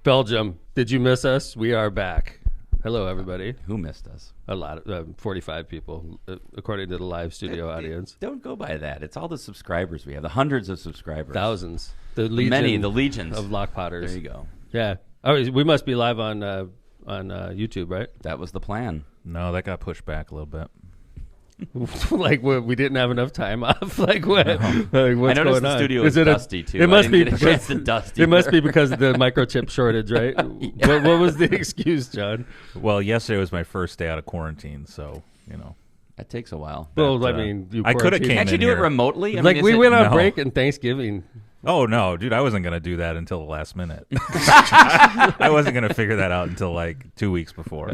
Belgium, did you miss us? We are back. Hello, everybody. Who missed us? A lot of 45 people, according to the live studio audience. Don't go by that. It's all the subscribers we have, the hundreds of subscribers. Thousands. The legions of LOCPODers. There you go. Yeah. Oh, we must be live on YouTube, right? That was the plan. No, that got pushed back a little bit. Like we didn't have enough time off. Like what? No. Like, what's I noticed going the on? studio is dusty too. It must be because it must be because of the microchip shortage, right? Yeah. What was the excuse, John? Well, yesterday was my first day out of quarantine, so that takes a while. Well, I mean, I could have came. Can't you in do here. it remotely? Like we went on break and Thanksgiving. Oh no, dude! I wasn't gonna do that until the last minute. I wasn't gonna figure that out until like 2 weeks before.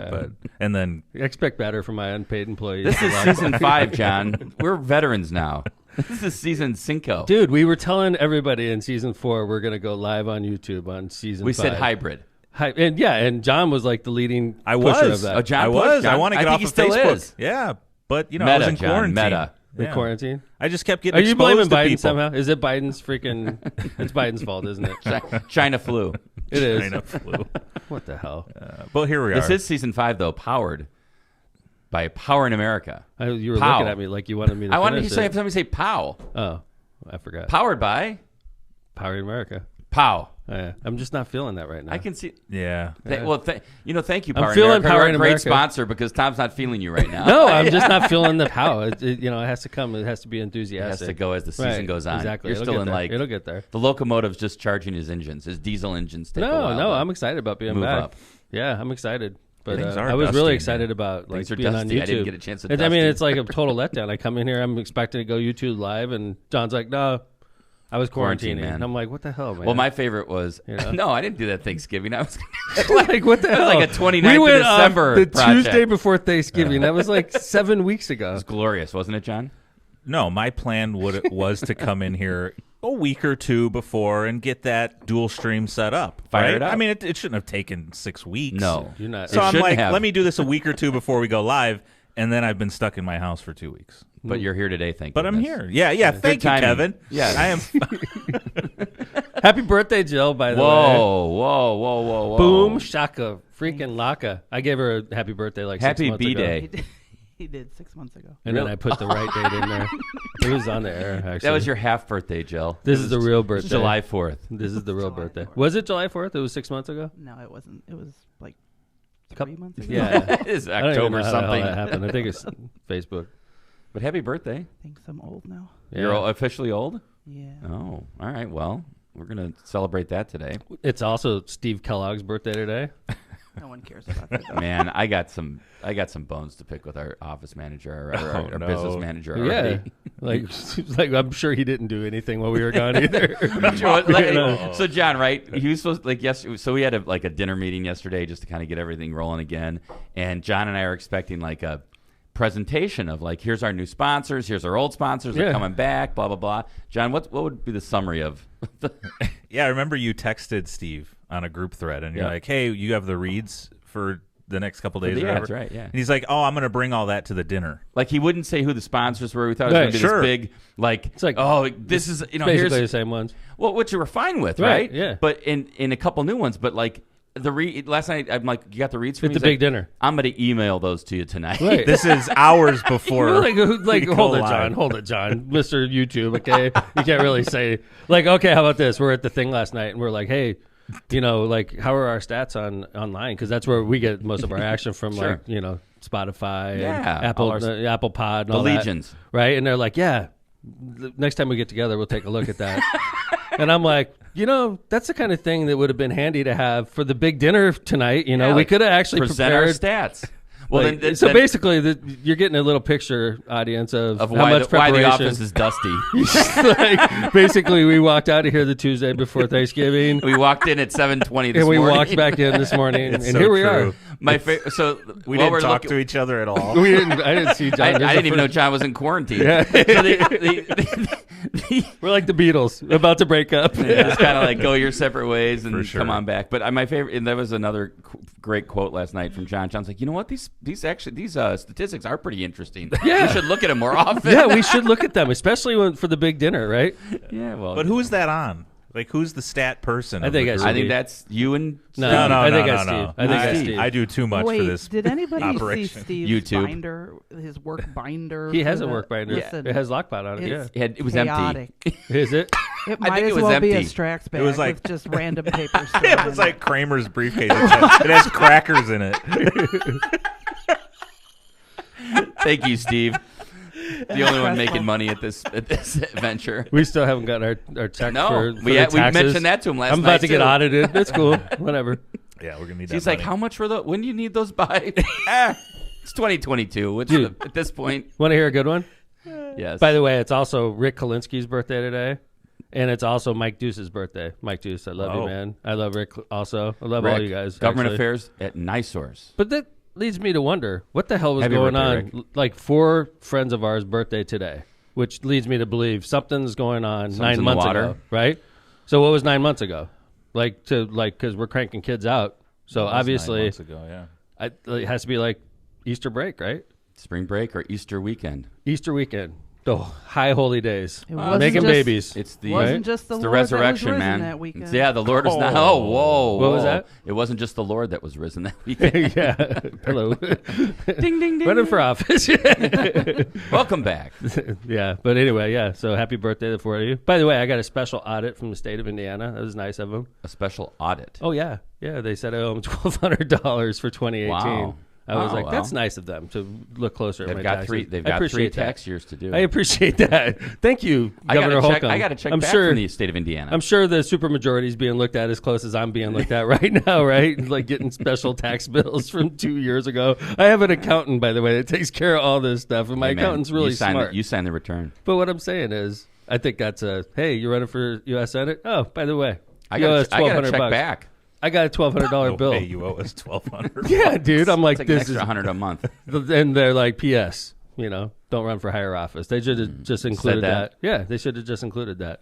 And then I expect better from my unpaid employees. This is season 5, John. We're veterans now. This is season 5. Dude, we were telling everybody in season 4 we're gonna go live on YouTube on season 5. We said hybrid. And John was like the leading pusher of that. Oh, John I was. John, I want to get off he of still Facebook. Is. Yeah, but Meta, I was in John, quarantine. Meta. The quarantine? I just kept getting Are you exposed blaming to Biden people. somehow? Is it Biden's freaking... It's Biden's fault, isn't it? China flu. It is. China flu. What the hell? But here we are. This is season 5, though, powered by Power in America. You were Pow. looking at me like you wanted me to I wanted to finish it. somebody say POW. Oh, I forgot. Powered by Power in America. POW. Oh, yeah. I'm just not feeling that right now. I can see. Yeah. Thank you, I'm Power in feeling America. Power You're in a great America. sponsor because Tom's not feeling you right now. No, I'm just not feeling the power. It has to come. It has to be enthusiastic. It has to go as the season goes on. Exactly. You're It'll still get in there. like It'll get there. the locomotive's just charging his engines, his diesel engines. Take a while, No, but I'm excited about being move back. up. Yeah, I'm excited. But Things are I was dusty, really man. excited about like Things are being on dusty. YouTube. I didn't get a chance to I mean, dust it's like a total letdown. I come in here, I'm expecting to go YouTube live, and John's like, "No, I was Quarantine, quarantining." man. And I'm like, "What the hell, man?" Well, my favorite was Yeah. no, I didn't do that Thanksgiving. I was like, "What the That hell?" was like a 29th we of went December off the project. Tuesday before Thanksgiving. That was like 7 weeks ago. It was glorious, wasn't it, John? No, my plan was to come in here a week or two before and get that dual stream set up. Fire it up. I mean, it shouldn't have taken 6 weeks. No, You're not. So It I'm shouldn't like, have. let me do this a week or two before we go live, and then I've been stuck in my house for 2 weeks. but you're here today. Thank But I'm goodness. here. Yeah. Thank you, timing. Kevin. Yes. I am. Happy birthday, Jill! By the way. Whoa. Boom, shaka, freaking laka. I gave her a happy birthday like 6 Happy months ago. B-Day. He did 6 months ago. And then I put the right date in there. It was on the air, actually. That was your half birthday, Jill. This is the real birthday. July 4th. This is the real July birthday. 4th. Was it July 4th? It was 6 months ago? No, it wasn't. It was like Couple- 3 months ago. Yeah. It is I don't even know October how the hell something. that happened. I think it's Facebook. But happy birthday. I think I'm old now. Yeah. You're officially old? Yeah. Oh, all right. Well, we're going to celebrate that today. It's also Steve Kellogg's birthday today. No one cares about that. Man, I got some bones to pick with our office manager, our no. business manager Yeah. already. like I'm sure he didn't do anything while we were gone either. So John, right? He was supposed so we had a dinner meeting yesterday just to kind of get everything rolling again. And John and I are expecting like a presentation of like, here's our new sponsors, here's our old sponsors, they're coming back, blah blah blah. John, what would be the summary of? Yeah, I remember you texted Steve on a group thread, and you're like, "Hey, you have the reads for the next couple days." Yeah, or whatever. that's right. Yeah. And he's like, "Oh, I'm going to bring all that to the dinner." Like he wouldn't say who the sponsors were. We thought it was going to be Sure. this big, like, It's like, oh, this is Basically here's the same ones. well, which you were fine with, Right, right? yeah. But in a couple new ones, but like last night, I'm like, you got the reads for It's me? a He's big like, dinner. I'm going to email those to you tonight. Right. This is hours before. like we go hold it, live. John. Hold it, John. Mr. YouTube, okay? You can't really say, like, okay, how about this? We're at the thing last night, and we're like, hey, like, how are our stats online? Because that's where we get most of our action from, Sure. like, Spotify Yeah, and Apple, all our- Apple Pod and The all that. legions. Right? And they're like, yeah, next time we get together, we'll take a look at that. And I'm like, that's the kind of thing that would have been handy to have for the big dinner tonight. We like, could have actually present prepared our stats. Well, like, then, so basically, you're getting a little picture, audience, of how why much why preparation. the office is dusty. Like, basically, we walked out of here the Tuesday before Thanksgiving, We walked in at 7:20 this and we morning. walked back in this morning, and so here we true. are. My so We while didn't we're talk looking, to each other at all. I didn't see John. I This is didn't the even know first- John was in quarantine. Yeah. So We're like the Beatles, about to break up. just kind of like go your separate ways and For sure. come on back. But my favorite, and that was another great quote last night from John. John's like, you know what? These statistics are pretty interesting. Yeah. We should look at them more often. Yeah, we should look at them, especially for the big dinner, right? Yeah. Well, But who is that on? Like, who's the stat person? I of the think group? I think that's you and No, No, I think no, that's no, Steve. no. I think that's Steve. I do too much Wait, for this. did anybody operation. see Steve's YouTube. binder, his work binder? He for has a the- work binder. Listen, It has LOCPOD on it. Yeah. it's it was chaotic. empty. Is it? It I might think it as was well be a empty. Strax bag was like- with just random papers. It was like Kramer's briefcase. It has crackers in it. Thank you, Steve. The only one making money at this venture. We still haven't gotten our check No, for we the taxes. mentioned that to him last night. I'm about to get too. audited. It's cool. Whatever. Yeah, we're gonna need that. He's like, money. how much for the? When do you need those by? It's 2022. What's Dude. at this point? Want to hear a good one? Yes. By the way, it's also Rick Kalinsky's birthday today. And it's also Mike Deuce's birthday. Mike Deuce, I love you, Oh. man. I love Rick also. I love Rick, all you guys. Government actually. affairs at NiSource. But that leads me to wonder, what the hell was Happy going birthday, on? Rick. Like 4 friends of ours' birthday today, which leads me to believe something's going on Something's 9 in the months water. ago, right? So what was 9 months ago? Because we're cranking kids out. So That was 9 obviously, months ago, yeah. it has to be like Easter break, right? Spring break or Easter weekend. Easter weekend, the high holy days, It wasn't making just- babies. It's the Wasn't just the it's the Lord that was resurrection, risen man. that weekend. Yeah, the Lord was not. Oh. Oh, whoa! What was whoa. that? It wasn't just the Lord that was risen that weekend. Yeah, hello, Ding ding ding. running for office. Welcome back. Yeah, but anyway, yeah. So happy birthday to the 4 of you. By the way, I got a special audit from the state of Indiana. That was nice of them. A special audit. Oh yeah, yeah. They said I owe them $1,200 for 2018. Wow. I was Oh, like, wow. that's nice of them to look closer at They've my got taxes. three. They've I got 3 appreciate that. tax years to do. I appreciate that. Thank you, Governor Holcomb. I got a check I'm back sure. from the state of Indiana. I'm sure the supermajority is being looked at as close as I'm being looked at right now, right? Like getting special tax bills from 2 years ago. I have an accountant, by the way, that takes care of all this stuff, and my Hey, man, accountant's really you signed smart. You signed the return. But what I'm saying is, I think that's hey, you're running for U.S. Senate? Oh, by the way, I you owe got us I got a check $1,200. back. I got a $1,200 bill. Hey, you owe us $1,200. Yeah, dude. I'm like, It's like an this extra is. $100 a month. And they're like, P.S. Don't run for higher office. They should have just included that? that. Yeah, they should have just included that.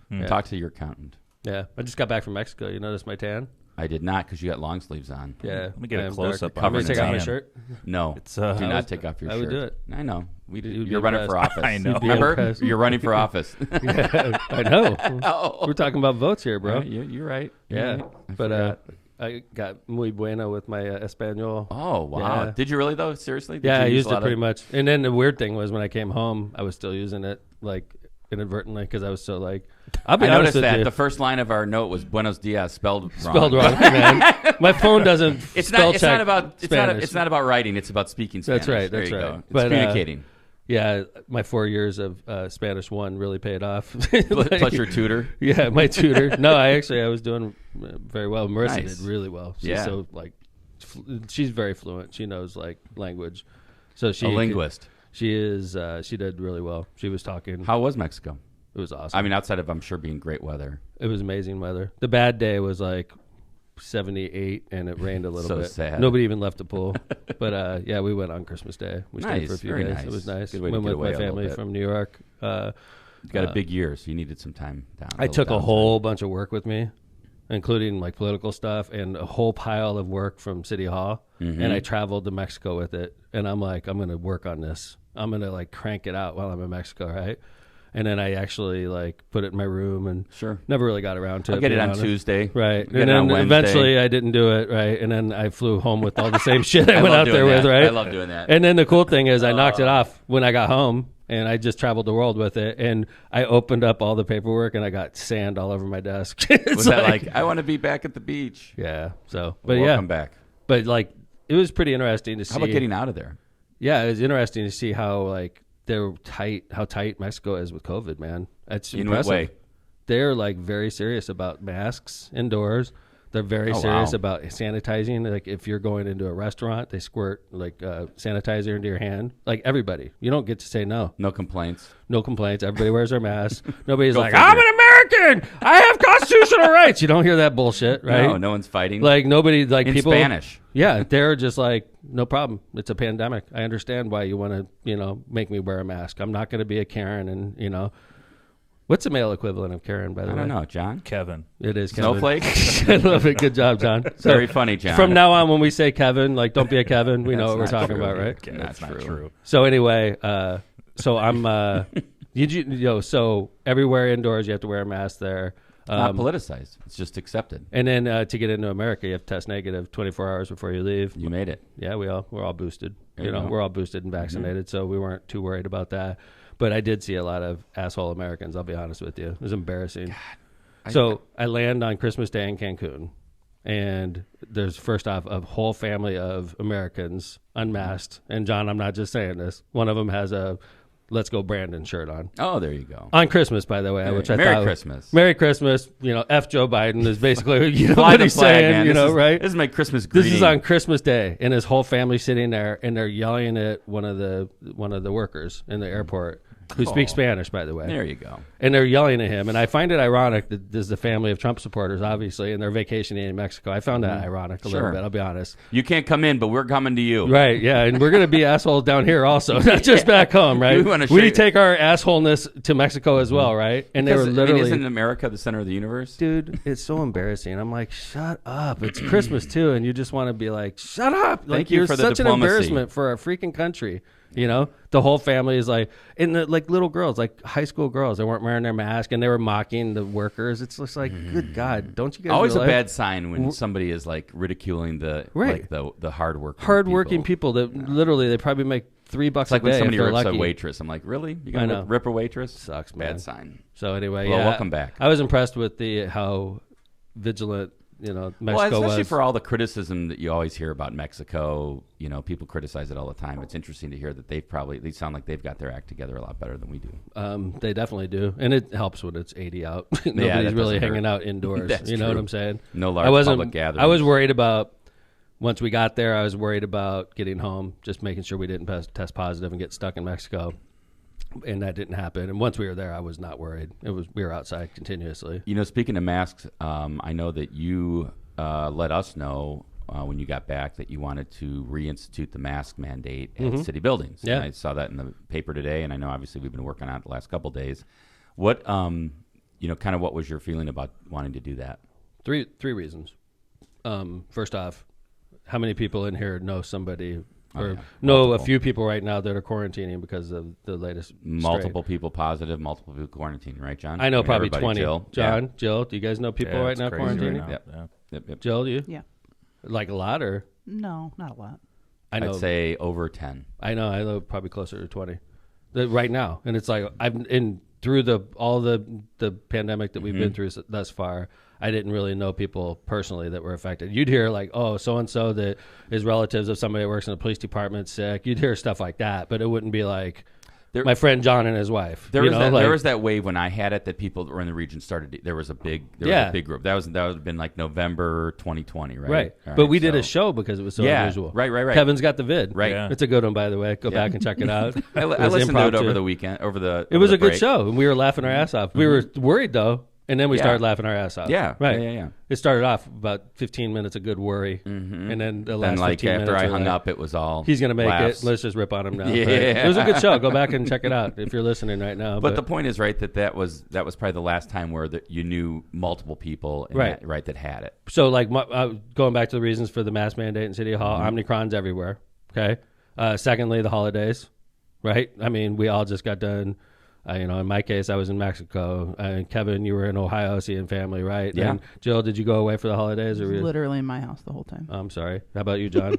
Yeah. Talk to your accountant. Yeah, I just got back from Mexico. You notice my tan? I did not because you got long sleeves on. Yeah. Let me get a I am close-up dark. on Want me to the take off my tan. shirt? No, It's, do I not was- take off your I shirt. would do it. I know. You'd You're be running for impressed. office. I know. You'd be Remember, impressed. you're running for office. I know. Oh. We're talking about votes here, bro. You're right. You're Yeah, right. I but forgot. I got muy bueno with my Espanol. Oh wow! Yeah. Did you really though? Seriously? Did Yeah, you I use used a it lot pretty of- much. And then the weird thing was when I came home, I was still using it like inadvertently because I was so like. I'll be I honest noticed with that you. the first line of our note was "Buenos dias" spelled Spelled wrong, man. My phone doesn't. It's spell not. It's check not about. Spanish. It's not about writing. It's about speaking Spanish. That's right. There That's you right. go. It's But, communicating. Yeah, my 4 years of Spanish 1 really paid off. Plus your tutor. Yeah, my tutor. No, I was doing very well. Marissa Nice. did really well. She's Yeah. so like, she's very fluent. She knows like language. So she A linguist. She is. She did really well. She was talking. How was Mexico? It was awesome. I mean, outside of I'm sure being great weather. It was amazing weather. The bad day was like 78 and it rained a little So bit. sad. Nobody even left the pool. But yeah, we went on Christmas Day. We stayed for a Nice, few very days. nice. It was nice. Good way to Went get with away my a little family bit. from New York. You got a big year, so you needed some time down. I took a whole bunch of work with me, including like political stuff and a whole pile of work from City Hall. Mm-hmm. And I traveled to Mexico with it. And I'm like, I'm going to work on this. I'm going to like crank it out while I'm in Mexico, right? And then I actually like put it in my room and Sure. never really got around to it. I'll get it being on honest. Tuesday. Right. Get And it on then Wednesday. eventually I didn't do it, right? And then I flew home with all the same shit I, I went love out there doing with, that. right? I love doing that. And then the cool thing is I knocked it off when I got home and I just traveled the world with it. And I opened up all the paperwork and I got sand all over my desk. It's Was that like I want to be back at the beach? Yeah. So, but Welcome yeah. back. But like, it was pretty interesting to see. How about getting out of there? Yeah, it was interesting to see how like they're tight, how tight Mexico is with COVID, man. That's In what impressive. way? They're like very serious about masks indoors. They're very Oh, serious wow. about sanitizing. Like if you're going into a restaurant, they squirt like sanitizer into your hand. Like everybody, you don't get to say no. No complaints. No complaints. Everybody wears their mask. Nobody's Go like, figure. I'm an American. I have constitutional rights. You don't hear that bullshit, right? No one's fighting. Like nobody, like in people. Spanish. Yeah, they're just like, no problem. It's a pandemic. I understand why you want to, make me wear a mask. I'm not going to be a Karen, and what's the male equivalent of Karen? By the I way, don't know, John. Kevin. It is Kevin. Snowflake. I love it. Good job, John. So, Very funny, John. From now on, when we say Kevin, like, don't be a Kevin. We know what we're That's not talking true. about, right? Okay, Not that's not true. true. So anyway, so I'm, so everywhere indoors you have to wear a mask there. Not politicized. It's just accepted. And then to get into America, you have to test negative 24 hours before you leave. You made it. Yeah, we're all boosted. You know, we're all boosted and vaccinated, so we weren't too worried about that. But I did see a lot of asshole Americans, I'll be honest with you. It was embarrassing. So I land on Christmas Day in Cancun, and there's first off a whole family of Americans unmasked. And John, I'm not just saying this. One of them has a Let's Go Brandon shirt on. Oh, there you go. On Christmas, by the way, which I Merry thought Christmas. Merry Christmas. F Joe Biden is basically Fly what the he's flag, saying. man. Right? This is my Christmas greeting. This is on Christmas Day, and his whole family sitting there, and they're yelling at one of the workers in the airport who speaks Spanish, by the way. There you go. And they're yelling at him, and I find it ironic that this is the family of Trump supporters, obviously, and they're vacationing in Mexico. I found that ironic a little bit. I'll be honest. You can't come in, but we're coming to you. Right? Yeah, and we're gonna be assholes down here also, not just back home, right? We take our assholeness to Mexico as well, right? And they were literally. Isn't America the center of the universe? Dude, it's so embarrassing. I'm like, shut up. It's Christmas too, and you just want to be like, shut up. Thank you for the such diplomacy. an embarrassment for our freaking country. The whole family is like, and like little girls, like high school girls, they weren't wearing their mask and they were mocking the workers. It's just like, good God, don't you guys always realize? A bad sign when somebody is like ridiculing the hardworking people that literally they probably make $3 it's like a day. When somebody if they're rips lucky. a waitress, I'm like, really? You gonna rip a waitress? Sucks, man. Bad sign. So anyway, Well, welcome back. I was impressed with how vigilant Mexico especially was. for all the criticism that you always hear about Mexico. People criticize it all the time. It's interesting to hear that they sound like they've got their act together a lot better than we do. They definitely do, and it helps when it's 80 out. Yeah, Nobody's really hanging out indoors. That's you know true. what I'm saying? No large public gatherings. I was worried about once we got there. I was worried about getting home, just making sure we didn't test positive and get stuck in Mexico. And that didn't happen. And once we were there, I was not worried. We were outside continuously. Speaking of masks, I know that you let us know when you got back that you wanted to reinstitute the mask mandate at city buildings. Yeah. And I saw that in the paper today, and I know obviously we've been working on it the last couple of days. What, kind of what was your feeling about wanting to do that? Three reasons. First off, how many people in here know somebody or know a few people right now that are quarantining because of the latest multiple strain? People positive, multiple people quarantining, right, John? I know probably 20. Jill. John, Jill, do you guys know people right now quarantining? Right now. Yep. Jill, do you? Yeah. Like a lot, or? No, not a lot. I know. I'd say over 10. I know probably closer to 20 right now. And it's like through all the pandemic that we've been through thus far, I didn't really know people personally that were affected. You'd hear like, oh, so-and-so that is relatives of somebody that works in the police department sick. You'd hear stuff like that, but it wouldn't be like my friend John and his wife. There was that wave when I had it that people that were in the region started. There was a big group. That would have been like November 2020, right? Right. All But we did a show because it was so unusual. Right. Kevin's got the vid. Right. Yeah. It's a good one, by the way. Go back and check it out. I listened to it over the weekend. It was a good show, and we were laughing our ass off. We were worried though. And then we started laughing our ass off. Yeah, right. Yeah. It started off about 15 minutes of good worry, and then the last 15 minutes. After I hung up, it was all. He's gonna make laughs. it. Let's just rip on him now. Yeah. Right? It was a good show. Go back and check it out if you're listening right now. But the point is, right, that was probably the last time where you knew multiple people, that had it. So like going back to the reasons for the mask mandate in City Hall, Omnicron's everywhere. Okay. Secondly, the holidays, right? I mean, we all just got done. In my case, I was in Mexico. Kevin, you were in Ohio seeing family, right? Yeah. And Jill, did you go away for the holidays? Or Literally in my house the whole time. I'm sorry. How about you, John?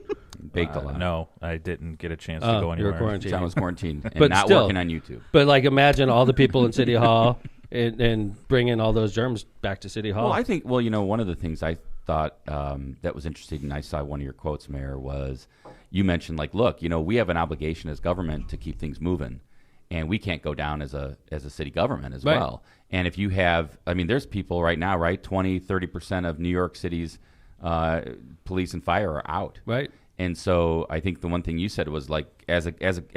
Baked a lot. No, I didn't get a chance to go anywhere. You were quarantined. John was quarantined and But not still, working on YouTube. But like, imagine all the people in City Hall and bringing all those germs back to City Hall. Well, I think, one of the things I thought that was interesting, and I saw one of your quotes, Mayor, was you mentioned, like, look, we have an obligation as government to keep things moving. And we can't go down as a city government as well. And if you have, there's people right now, right? 20, 30% of New York City's police and fire are out. Right. And so I think the one thing you said was like, as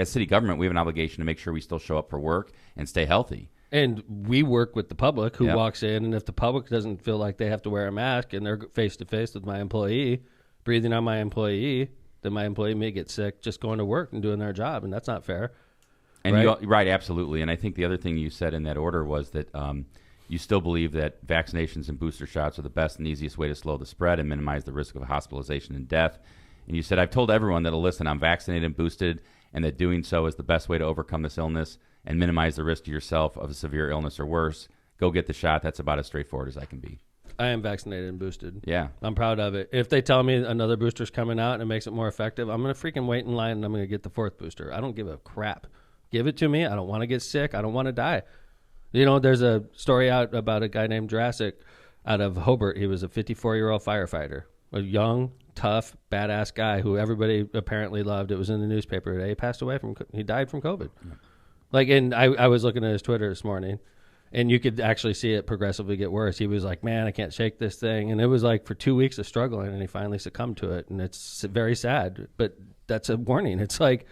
city government, we have an obligation to make sure we still show up for work and stay healthy. And we work with the public who walks in, and if the public doesn't feel like they have to wear a mask and they're face to face with my employee, breathing on my employee, then my employee may get sick just going to work and doing their job, and that's not fair. And right, absolutely. And I think the other thing you said in that order was that you still believe that vaccinations and booster shots are the best and easiest way to slow the spread and minimize the risk of hospitalization and death. And you said, I've told everyone that'll listen, I'm vaccinated and boosted, and that doing so is the best way to overcome this illness and minimize the risk to yourself of a severe illness or worse. go get the shot. That's about as straightforward as I can be. I am vaccinated and boosted. Yeah. I'm proud of it. If they tell me another booster's coming out and it makes it more effective, I'm going to freaking wait in line and I'm going to get the 4th booster. I don't give a crap. Give it to me. I don't want to get sick. I don't want to die. You know, there's a story out about a guy named Jurassic out of Hobart. He was a 54-year-old firefighter, a young, tough, badass guy who everybody apparently loved. It was in the newspaper today. He passed away he died from COVID. Like, and I was looking at his Twitter this morning, and you could actually see it progressively get worse. He was like, man, I can't shake this thing. And it was like for 2 weeks of struggling, and he finally succumbed to it. And it's very sad, but that's a warning. It's like,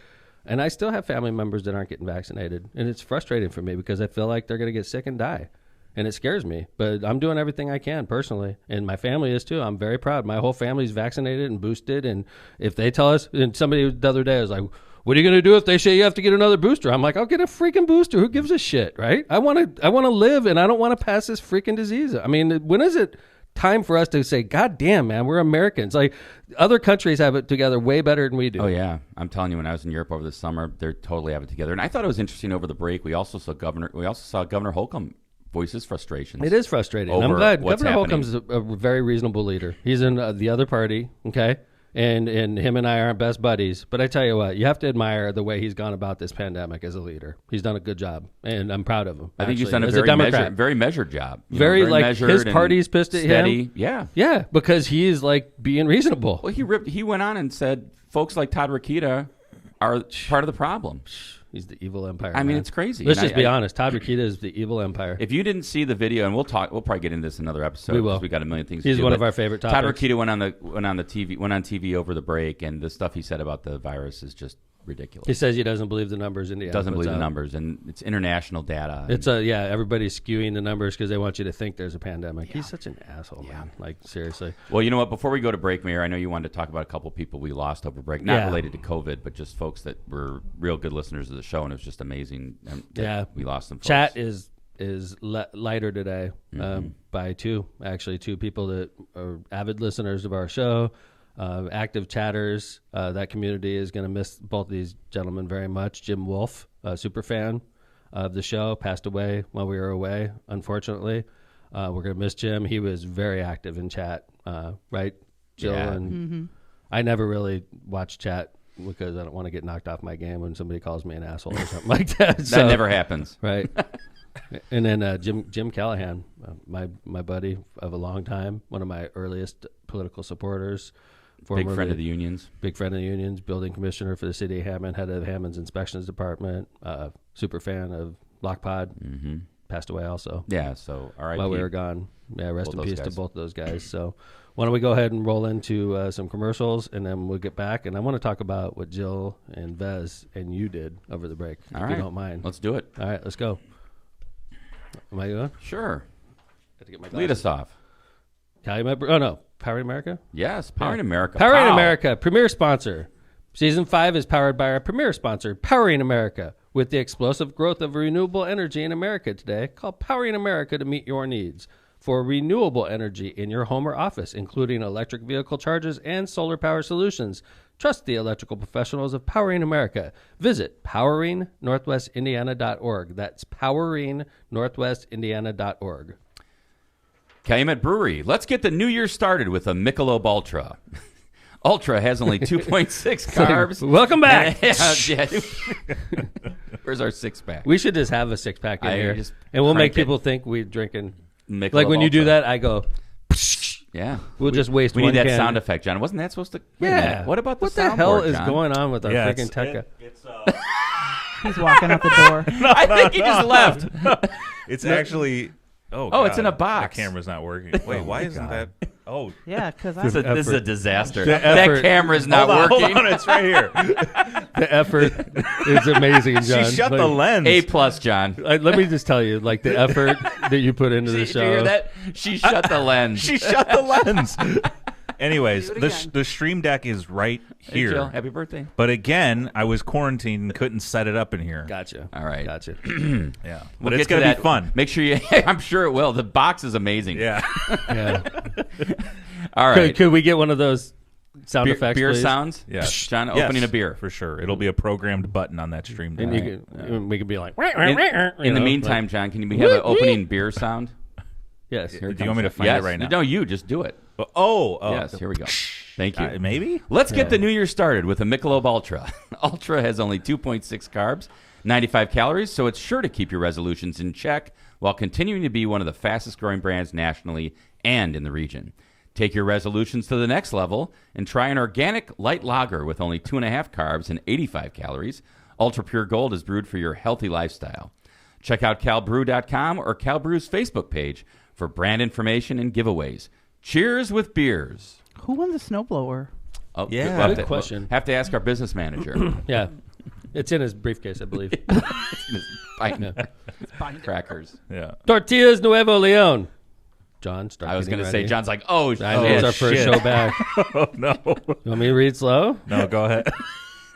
and I still have family members that aren't getting vaccinated. And it's frustrating for me because I feel like they're going to get sick and die. And it scares me. But I'm doing everything I can personally. And my family is too. I'm very proud. My whole family's vaccinated and boosted. And if they tell us, and somebody the other day was like, what are you going to do if they say you have to get another booster? I'm like, I'll get a freaking booster. Who gives a shit, right? I want to live, and I don't want to pass this freaking disease. I mean, when is it time for us to say, God damn, man, we're Americans? Like, other countries have it together way better than we do. Oh, yeah. I'm telling you, when I was in Europe over the summer, they totally have it together. And I thought it was interesting over the break. We also saw Governor Holcomb voice his frustrations. It is frustrating. I'm glad. Governor Holcomb's a very reasonable leader. He's in the other party, okay? And him and I aren't best buddies. But I tell you what, you have to admire the way he's gone about this pandemic as a leader. He's done a good job, and I'm proud of him. I think he's actually. done a As very measured job. Very measured, his party's pissed at steady. him. Yeah. Yeah, because he is like being reasonable. Well, he went on and said folks like Todd Rokita are part of the problem. He's the evil empire. I mean, man. it's crazy. Let's just be honest. Todd Rokita is the evil empire. If you didn't see the video, and we'll probably get into this in another episode. We will. We got a million things. He's to do, one but of our favorite topics. Todd Rokita went on TV over the break, and the stuff he said about the virus is just ridiculous. He says he doesn't believe the numbers. Indiana doesn't believe out. the numbers, and it's international data. It's everybody's skewing the numbers because they want you to think there's a pandemic. Yeah. He's such an asshole, man. Like, seriously. Well, you know what? Before we go to break, Mayor, I know you wanted to talk about a couple of people we lost over break, not related to COVID, but just folks that were real good listeners of the show, and it was just amazing. We lost them. Folks. Chat is lighter today by two people that are avid listeners of our show. Active chatters. That community is going to miss both of these gentlemen very much. Jim Wolf, super fan of the show, passed away while we were away, unfortunately. We're going to miss Jim. He was very active in chat, right, Jill? Yeah. And I never really watch chat because I don't want to get knocked off my game when somebody calls me an asshole or something like that. That never happens. Right. And then Jim Callahan, my buddy of a long time, one of my earliest political supporters. Big friend of the unions. Big friend of the unions, building commissioner for the city of Hammond, head of Hammond's inspections department, super fan of LOCPOD, passed away also. Yeah, so all right. While we were gone. Yeah, rest in peace to both of those guys. So why don't we go ahead and roll into some commercials, and then we'll get back. And I want to talk about what Jill and Vez and you did over the break, if you don't mind. Let's do it. All right, let's go. Am I going? Sure. Have to get my Lead us off. Powering America? Yes, Powering America. Powering America, premier sponsor. Season 5 is powered by our premier sponsor, Powering America. With the explosive growth of renewable energy in America today, call Powering America to meet your needs for renewable energy in your home or office, including electric vehicle charges and solar power solutions. Trust the electrical professionals of Powering America. Visit poweringnorthwestindiana.org. That's poweringnorthwestindiana.org. Calumet Brewery. Let's get the new year started with a Michelob Ultra. Ultra has only 2.6 carbs. Welcome back. Where's our six-pack? We should just have a six-pack in here, and we'll make people think we're drinking. Michelob like when you Ultra. do that, I go... Yeah. We'll just waste one We need that can. sound effect, John. Wasn't that supposed to... Yeah. What about the What the hell soundboard, is John? going on with our freaking tech guy? He's walking out the door. I think he just left. It's actually... Oh, it's in a box. The camera's not working. Wait, why isn't that... Oh. Yeah, because This is a disaster. The That effort. camera's not Hold working. on, it's right here. The effort is amazing, John. She shut the lens. A+, John. Let me just tell you, like the effort that you put into the Did you show. hear that? She shut the lens. She shut the lens. Anyways, the Stream Deck is right Hey, here. Jill, happy birthday. But again, I was quarantined and couldn't set it up in here. Gotcha. All right. Gotcha. Yeah. We'll But it's get to going to that. be fun. Make sure you... I'm sure it will. The box is amazing. Yeah. Yeah. All right. Could we get one of those Sound effects, beer please. sounds. Yeah. John opening a beer. for sure. It'll be a programmed button on that stream. And deck. you can, we could be like, In the meantime, John, can you have an opening beer sound? yes. Do you want me to find it right now? No, you just do it. Oh, Yes, here we go. Thank you. Maybe. Let's get the new year started with a Michelob Ultra. Ultra has only 2.6 carbs, 95 calories, so it's sure to keep your resolutions in check while continuing to be one of the fastest growing brands nationally and in the region. Take your resolutions to the next level and try an organic light lager with only 2.5 carbs and 85 calories. Ultra Pure Gold is brewed for your healthy lifestyle. Check out calbrew.com or CalBrew's Facebook page for brand information and giveaways. Cheers with beers. Who won the snowblower? Oh, Yeah. Good question. Have to ask our business manager. Yeah. It's in his briefcase, I believe. Biting crackers. Yeah. Tortillas Nuevo Leon. John, start I was going to say, John's like, oh, I know it's our first shit. show back. Oh no. You want me to read slow? No, go ahead.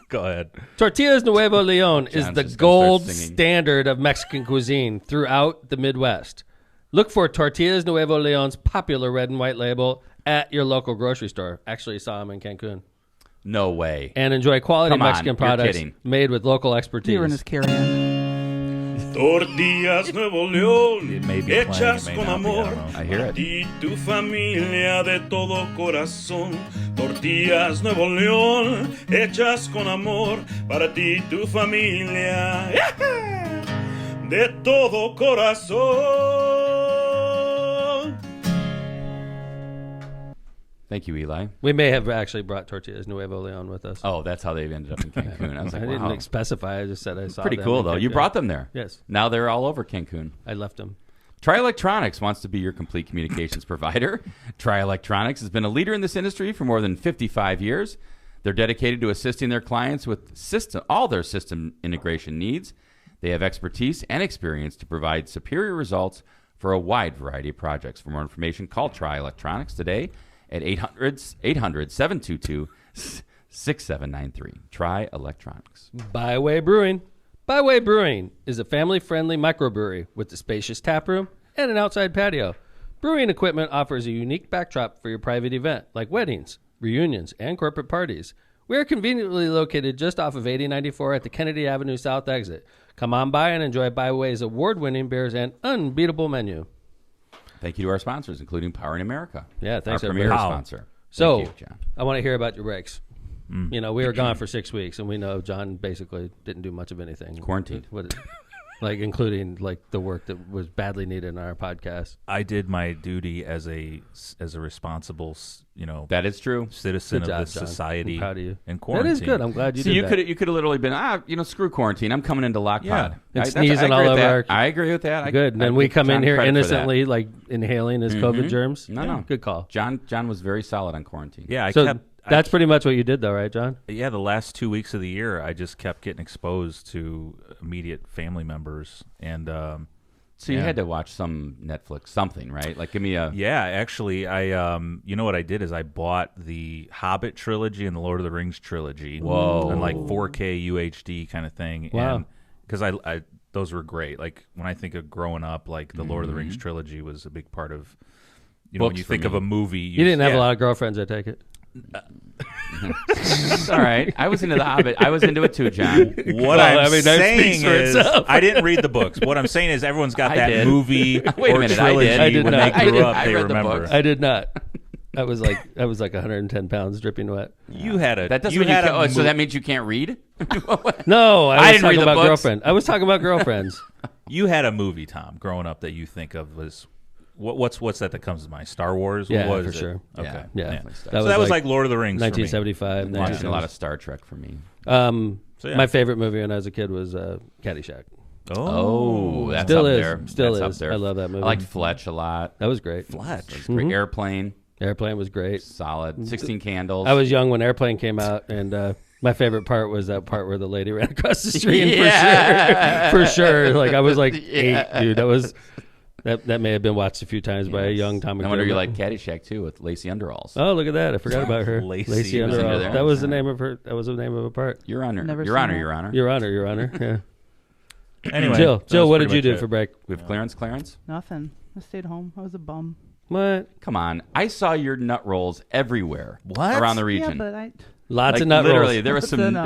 Go ahead. Tortillas Nuevo Leon is John's the just gonna gold start singing. standard of Mexican cuisine throughout the Midwest. Look for Tortillas Nuevo Leon's popular red and white label at your local grocery store. Actually saw them in Cancun. No way. And enjoy quality Come on, Mexican you're products kidding. made with local expertise. You were in his carry-on. Tortillas Nuevo León, It may be playing, hechas it may con not be, I amor, don't know. I hear para it. ti y tu familia de todo corazón. Tortillas Nuevo León, hechas con amor, para ti y tu familia, de todo corazón. Thank you, Eli. We may have actually brought Tortillas Nuevo Leon with us. Oh, that's how they've ended up in Cancun. I was I like, didn't wow. specify. I just said I saw Pretty them cool, in though. You Cancun. brought them there. Yes. Now they're all over Cancun. I left them. Tri Electronics wants to be your complete communications provider. Tri Electronics has been a leader in this industry for more than 55 years. They're dedicated to assisting their clients with all their system integration needs. They have expertise and experience to provide superior results for a wide variety of projects. For more information, call Tri Electronics today at 800-722-6793. Tri Electronics. Byway Brewing. Byway Brewing is a family-friendly microbrewery with a spacious tap room and an outside patio. Brewing equipment offers a unique backdrop for your private event, like weddings, reunions, and corporate parties. We are conveniently located just off of 8094 at the Kennedy Avenue South exit. Come on by and enjoy Byway's award-winning beers and unbeatable menu. Thank you to our sponsors, including Power in America. Yeah, thanks, our premier everybody. sponsor. So, Thank you, John. I want to hear about your breaks. You know, we were gone for 6 weeks, and we know John basically didn't do much of anything. Quarantined. Like including like the work that was badly needed in our podcast. I did my duty as a responsible, That is true. citizen Good job, of this John. society. I'm proud of you. In quarantine. That is good. I'm glad you So did you that. could have literally been screw quarantine. I'm coming into LOCPOD. Yeah. And sneezing all over our- I agree with that. Good. And then we come in here innocently, like inhaling his COVID germs. No. Good call. John was very solid on quarantine. Yeah, That's pretty much what you did, though, right, John? Yeah, the last 2 weeks of the year, I just kept getting exposed to immediate family members, and So you had to watch some Netflix, something, right? Like, give me a. yeah, actually, I you know what I did is I bought the Hobbit trilogy and the Lord of the Rings trilogy, Whoa. and like 4K UHD kind of thing. Wow. Because I those were great. Like when I think of growing up, like the Lord of the Rings trilogy was a big part of. When Books you for think of me. a movie, You didn't have yeah. a lot of girlfriends, I take it. It's all right. I was into the Hobbit. I was into it too, John. What Well, I'm I mean, that saying speaks for is, itself. I didn't read the books. What I'm saying is, everyone's got I that did. movie Wait a or minute, I trilogy did. I did when not. they I grew did. up. I They read the remember. books. I did not. I was like 110 pounds, dripping wet. You had a. That doesn't you mean you had can't. a Oh, so mo- that means you can't read? No, I was didn't read talking the about books. girlfriend. I was talking about girlfriends. You had a movie, Tom, growing up that you think of as what's that comes to mind? Star Wars? Yeah, what for was it? sure. Okay, Yeah. Definitely Star So that was like Lord of the Rings. 1975. Watching a lot of Star Trek for me. So, yeah. My favorite movie when I was a kid was Caddyshack. For me. Oh, that's Still up is. there. Still That's up is. there. I love that movie. I liked Fletch a lot. That was great. Fletch. It was great. Airplane, Airplane was great. solid. 16 Candles. I was young when Airplane came out, and my favorite part was that part where the lady ran across the stream. Yeah. For sure. Like I was like Yeah. 8, dude. That may have been watched a few times by a young Tom No wonder you McDermott. like Caddyshack too with Lacey Underalls. Oh, look at that! I forgot about her. Lacey Lacey was into Underall. there. That was the name of her. That was the name of a part. Your Honor. Never Your seen Honor. that. Your Honor. Your Honor. Your Honor. Yeah. Anyway, Jill, that was what pretty did you much do it. for break? We have Clarence. Nothing. I stayed home. I was a bum. What? Come on. I saw your nut rolls everywhere What? around the Yeah, region. but Lots Like, of nut literally, rolls. there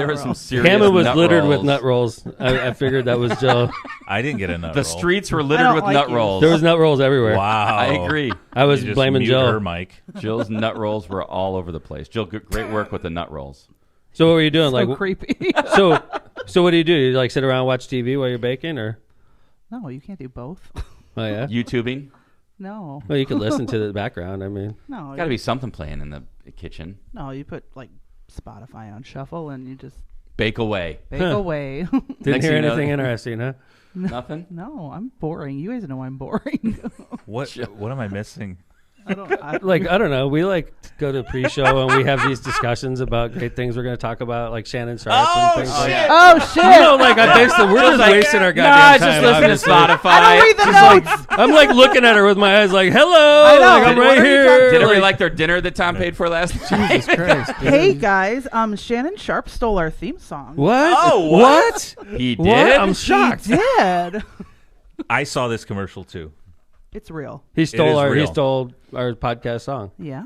was some serious Hammond was nut littered rolls. with nut rolls. I figured that was Jill. I didn't get a nut The roll. streets were I littered don't with like nut you. rolls. There was nut rolls everywhere. Wow. I agree. I was You just blaming mute Jill. her, Mike. Jill's nut rolls were all over the place. Jill, great work with the nut rolls. So what were you doing? so Like, creepy. so what do? You like sit around and watch TV while you're baking, or? No, you can't do both. Oh yeah. YouTubing. No, Well, you could listen to the background. I mean, no, Got to be something playing in the kitchen. no. You put like Spotify on shuffle and you just Bake away. bake away. didn't Next hear thing you know- anything interesting, huh? Nothing? No, I'm boring. You guys know I'm boring. What am I missing? I don't. Like I don't know. We like go to pre-show and we have these discussions about great things we're going to talk about, like Shannon Sharp and things like that. Oh shit! You know, like on basically, we're just wasting our goddamn time. listen to obviously. Spotify. I don't read the notes. I'm like looking at her with my eyes, like, "Hello, I know. like, I'm What right are you here." Did everybody Like, like their dinner that Tom paid for last night? Jesus Christ? Hey guys, Shannon Sharp stole our theme song. What? Oh, what? He did? What? I'm He shocked. did. I saw this commercial too. It's real. He stole is our real. podcast song. Yeah.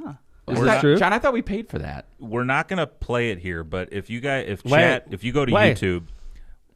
Is We're that not- true? John, I thought we paid for that. We're not gonna play it here, but if you guys, Why- if you go to why? YouTube,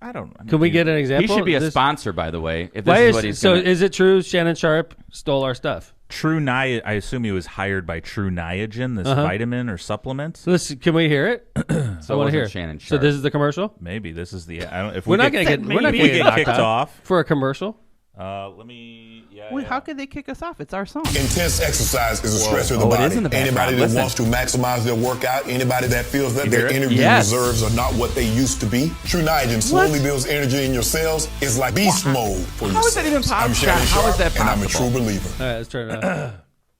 I don't. I mean, Can we you- get an example? He should be a This- sponsor, by the way. If this Why is is what he's so? gonna, Is it true Shannon Sharp stole our stuff? True Niagen? I assume he was hired by True Niagen, this vitamin or supplement. So can we hear it? I so it want to wasn't hear. Shannon So Sharp. this is the commercial. Maybe this is the. I don't. If We're we not get, going to get. We're not if going we to get kicked off. for a commercial. Let me. Yeah. Wait, yeah. how could they kick us off? It's our song. Intense exercise is a stress of the Oh, it body. is in the background. Anybody that Listen. wants to maximize their workout, anybody that feels that You their hear it? energy Yes. reserves are not what they used to be. True Niagen slowly builds energy in your cells. It's like beast mode for your How is that even cells. I'm possible? Shannon How is Sharp, that and I'm a possible? true believer. All right, let's turn it off.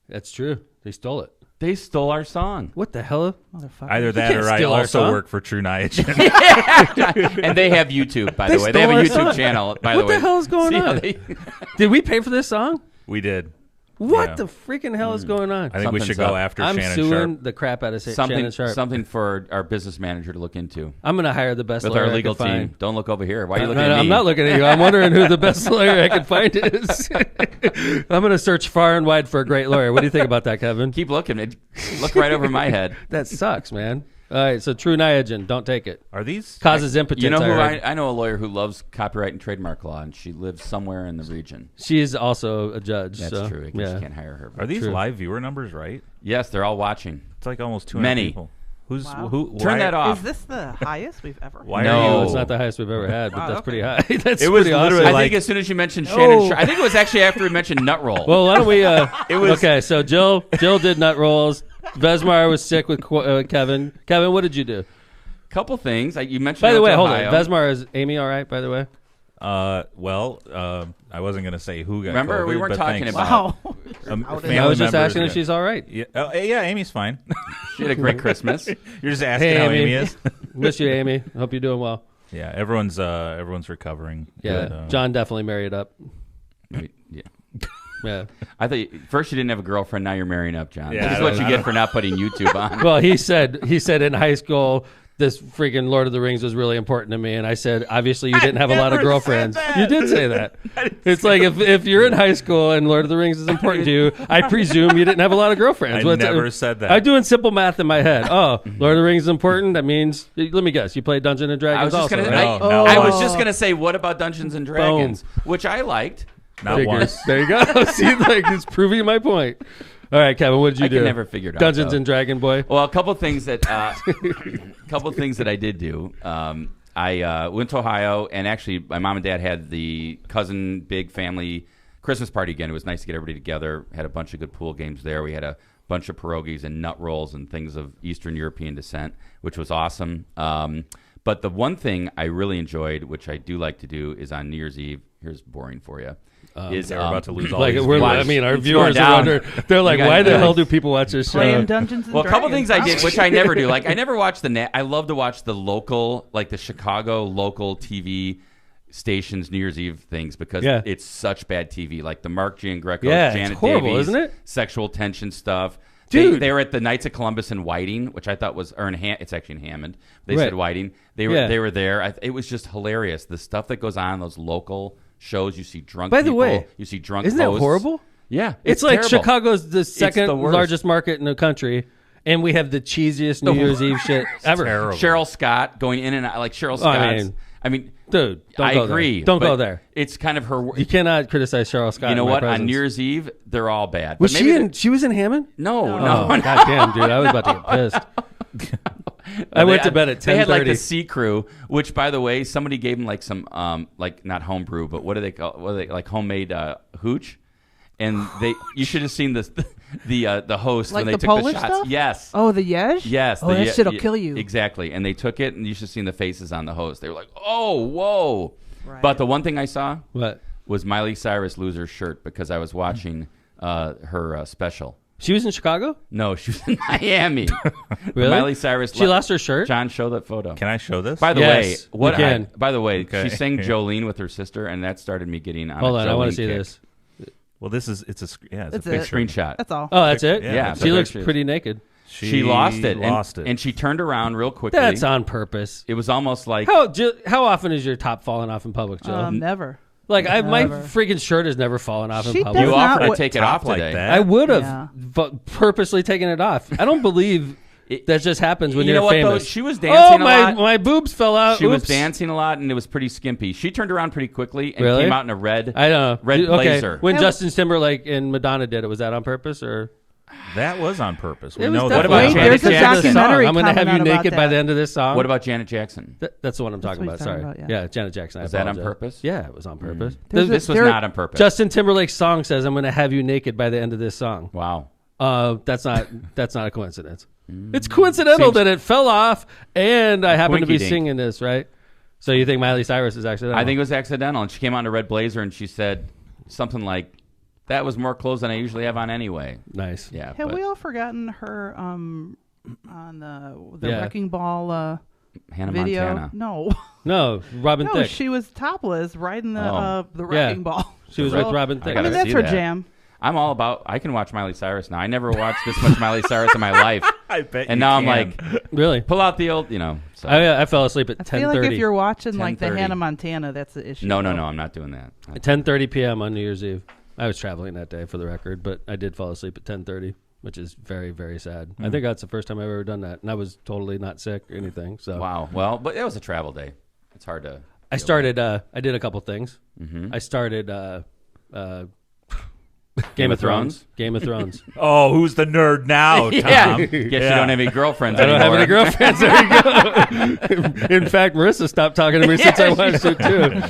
That's true. They stole it. They stole our song. What the hell? Motherfucker. Either that can't or I steal our also song. work for True Niagen. And they have YouTube, by They the way. They have a stole our YouTube song. channel, by What the way. the hell is going See how on? they- Did we pay for this song? We did. What Yeah. the freaking hell is going on? I think we should Something's go up. after I'm Shannon suing Sharp. the crap out of Shannon Sharp. something for our business manager to look into. I'm going to hire the best With lawyer our I legal can team. find. Don't look over here. Why are you No, looking no, at me? I'm not looking at you. I'm wondering who the best lawyer I can find is. I'm going to search far and wide for a great lawyer. What do you think about that, Kevin? Keep looking. Look right over my head. That sucks, man. All right, so True Niagen, don't take it. Are these? Causes impotence. You know who heard. I know a lawyer who loves copyright and trademark law, and she lives somewhere in the region. She is also a judge. That's so, true. I guess yeah. you can't hire her. but- Are these True. live viewer numbers right? Yes, they're all watching. It's like almost 200 Many. people. Who's Wow. who? Turn why- that off. Is this the highest we've ever Why No. are you? It's not the highest we've ever had, but Wow, that's okay. pretty high. That's It was pretty awesome. literally I like- think as soon as you mentioned Shannon Oh. Sharp, I think it was actually after we mentioned Nut Roll. Well, why don't we? It was- okay. So Jill did nut rolls. Vesmar was sick with Kevin. Kevin, what did you do? Couple things. You mentioned. By the way, hold on. Ohio. Vesmar, is Amy all right? By the way, I wasn't gonna say who got. Remember, COVID, we weren't but talking thanks. about- Wow. Family I was just members asking if got- she's all right. Yeah, yeah, Amy's fine. She had a great Christmas. You're just asking Hey, how Amy. Amy is. Miss you, Amy. Hope you're doing well. Yeah, everyone's recovering. Yeah, Good, John definitely married up. Yeah. Yeah. I thought first you didn't have a girlfriend. Now you're marrying up, John. Yeah, this is I what don't- you I get don't- for not putting YouTube on. Well, he said in high school this freaking Lord of the Rings was really important to me, and I said obviously you didn't have a lot of never girlfriends. said that. You did say that. It's like if you're in high school and Lord of the Rings is important to you, I presume you didn't have a lot of girlfriends. I never said that. I'm doing simple math in my head. Oh, Lord of the Rings is important. That means let me guess. You played Dungeons and Dragons I was just also, gonna. right? No, I no. was just gonna say, what about Dungeons and Dragons, which I liked. Not Figures. once. There you go. See, like it's proving my point. All right, Kevin, what did you I do? can never figure it out, Dungeons though. and Dragon Boy. Well, a couple things that I did do. I went to Ohio, and actually, my mom and dad had the cousin big family Christmas party again. It was nice to get everybody together. Had a bunch of good pool games there. We had a bunch of pierogies and nut rolls and things of Eastern European descent, which was awesome. But the one thing I really enjoyed, which I do like to do, is on New Year's Eve. Here's boring for you. Is We're about to lose all Like these we're, viewers. I mean, our It's viewers going are down. wondering. They're like, You guys why the know. hell do people watch this show? Playing Dungeons and Well, a couple Dragons. things I did, which I never do. Like, I never watch I love to watch the local, like the Chicago local TV stations New Year's Eve things because Yeah. it's such bad TV. Like the Mark Giangreco, Yeah, it's Janet horrible, Davies, isn't it? sexual tension stuff. Dude. They were at the Knights of Columbus in Whiting, which I thought was, it's actually in Hammond. They Right. said Whiting. They were Yeah. they were there. It was just hilarious. The stuff that goes on in those local shows. You see drunk By the people. way, You see drunk Isn't that hosts. horrible? Yeah, It's like terrible. Chicago's the second the worst. largest market in the country, and we have the cheesiest New Year's Eve shit ever. Terrible. Cheryl Scott going in and out, like Cheryl Scott. I mean, dude, don't I go agree. there. Don't but go there. It's kind of her. You cannot criticize Cheryl Scott. You know in my what? presence. On New Year's Eve, they're all bad. Was But she maybe in? She was in Hammond. No, Oh, no. goddamn, dude! I was about to get pissed. I went to bed at 10:30. They had like the C Crew, which, by the way, somebody gave them like some, like not homebrew, but what do they call? What are they like homemade hooch? And you should have seen this, the host Like when they the took Polish the shots. stuff? Yes. Oh, the Yej? Yes. Oh, that shit'll kill you. Exactly. And they took it, and you should have seen the faces on the host. They were like, "Oh, whoa!" Right. But the one thing I saw What? was Miley Cyrus lose her shirt because I was watching her special. She was in Chicago. No, she was in Miami. Really? Miley Cyrus. She lost her shirt. John, show that photo. Can I show this? By the Yes, way, you can. by the way, Okay. she sang Jolene with her sister, and that started me getting on. Hold a on, I want Jolene to see kick. this. Well, it's a That's picture. it. Screenshot. That's all. Oh, that's it. Yeah, she looks pictures. pretty naked. She lost it. Lost and she turned around real quickly. That's on purpose. It was almost like How often is your top falling off in public, Jill? Never. Like my never. freaking shirt has never fallen off She in public. does you not offered to what- take it top off like today. that. I would have Yeah. purposely taken it off. I don't believe that just happens when You you're know what, though? famous. She was dancing a lot. my boobs fell out. She was Oops. dancing a lot, and it was pretty skimpy. She turned around pretty quickly and Really? came out in a red. I don't know. Red Okay. blazer. When Hey, Justin Timberlake and Madonna did it, was that on purpose or? That was on purpose. We It was know What that. about Wait, Janet there's a Jackson? documentary I'm going to have coming you out about naked by that. the end of this song. What about Janet Jackson? That's the one I'm talking what about. he's Sorry. talking about, yeah. Yeah, Janet Jackson. I Was that on apologize. purpose? Yeah, it was on purpose. There's a- This was there- not on purpose. Justin Timberlake's song says, "I'm going to have you naked by the end of this song." Wow. That's not a coincidence. It's coincidental that it fell off, and I happen to be Twinkie-dink. singing this, right? So you think Miley Cyrus is accidental? I think it was accidental, and she came out in a red blazer, and she said something like, "That was more clothes than I usually have on anyway." nice. Yeah. Have but we all forgotten her on the Yeah. Wrecking Ball Hannah video? Montana. No. No, Robin No, Thicke. she was topless riding the Oh. Wrecking Ball. She was So- with Robin I Thicke. I gotta mean, that's see her that. jam. I'm all about. I can watch Miley Cyrus now. I never watched this much Miley Cyrus in my life, I bet. and you now I'm can. like, Really? pull out the old, So. I fell asleep at I feel like 10:30. if you're watching like the 10:30. Hannah Montana, that's the issue. No, I'm not doing that. 10:30 p.m. on New Year's Eve. I was traveling that day, for the record, but I did fall asleep at 10:30, which is very, very sad. I think that's the first time I've ever done that, and I was totally not sick or anything. So Wow. Well, but it was a travel day. It's hard to. I started. I did a couple things. Mm-hmm. I started Game of Thrones. Game of Thrones. Oh, who's the nerd now, Tom? Yeah. Guess you don't have any girlfriends I don't anymore. have any girlfriends. There you go. In fact, Marissa stopped talking to me since I watched it too.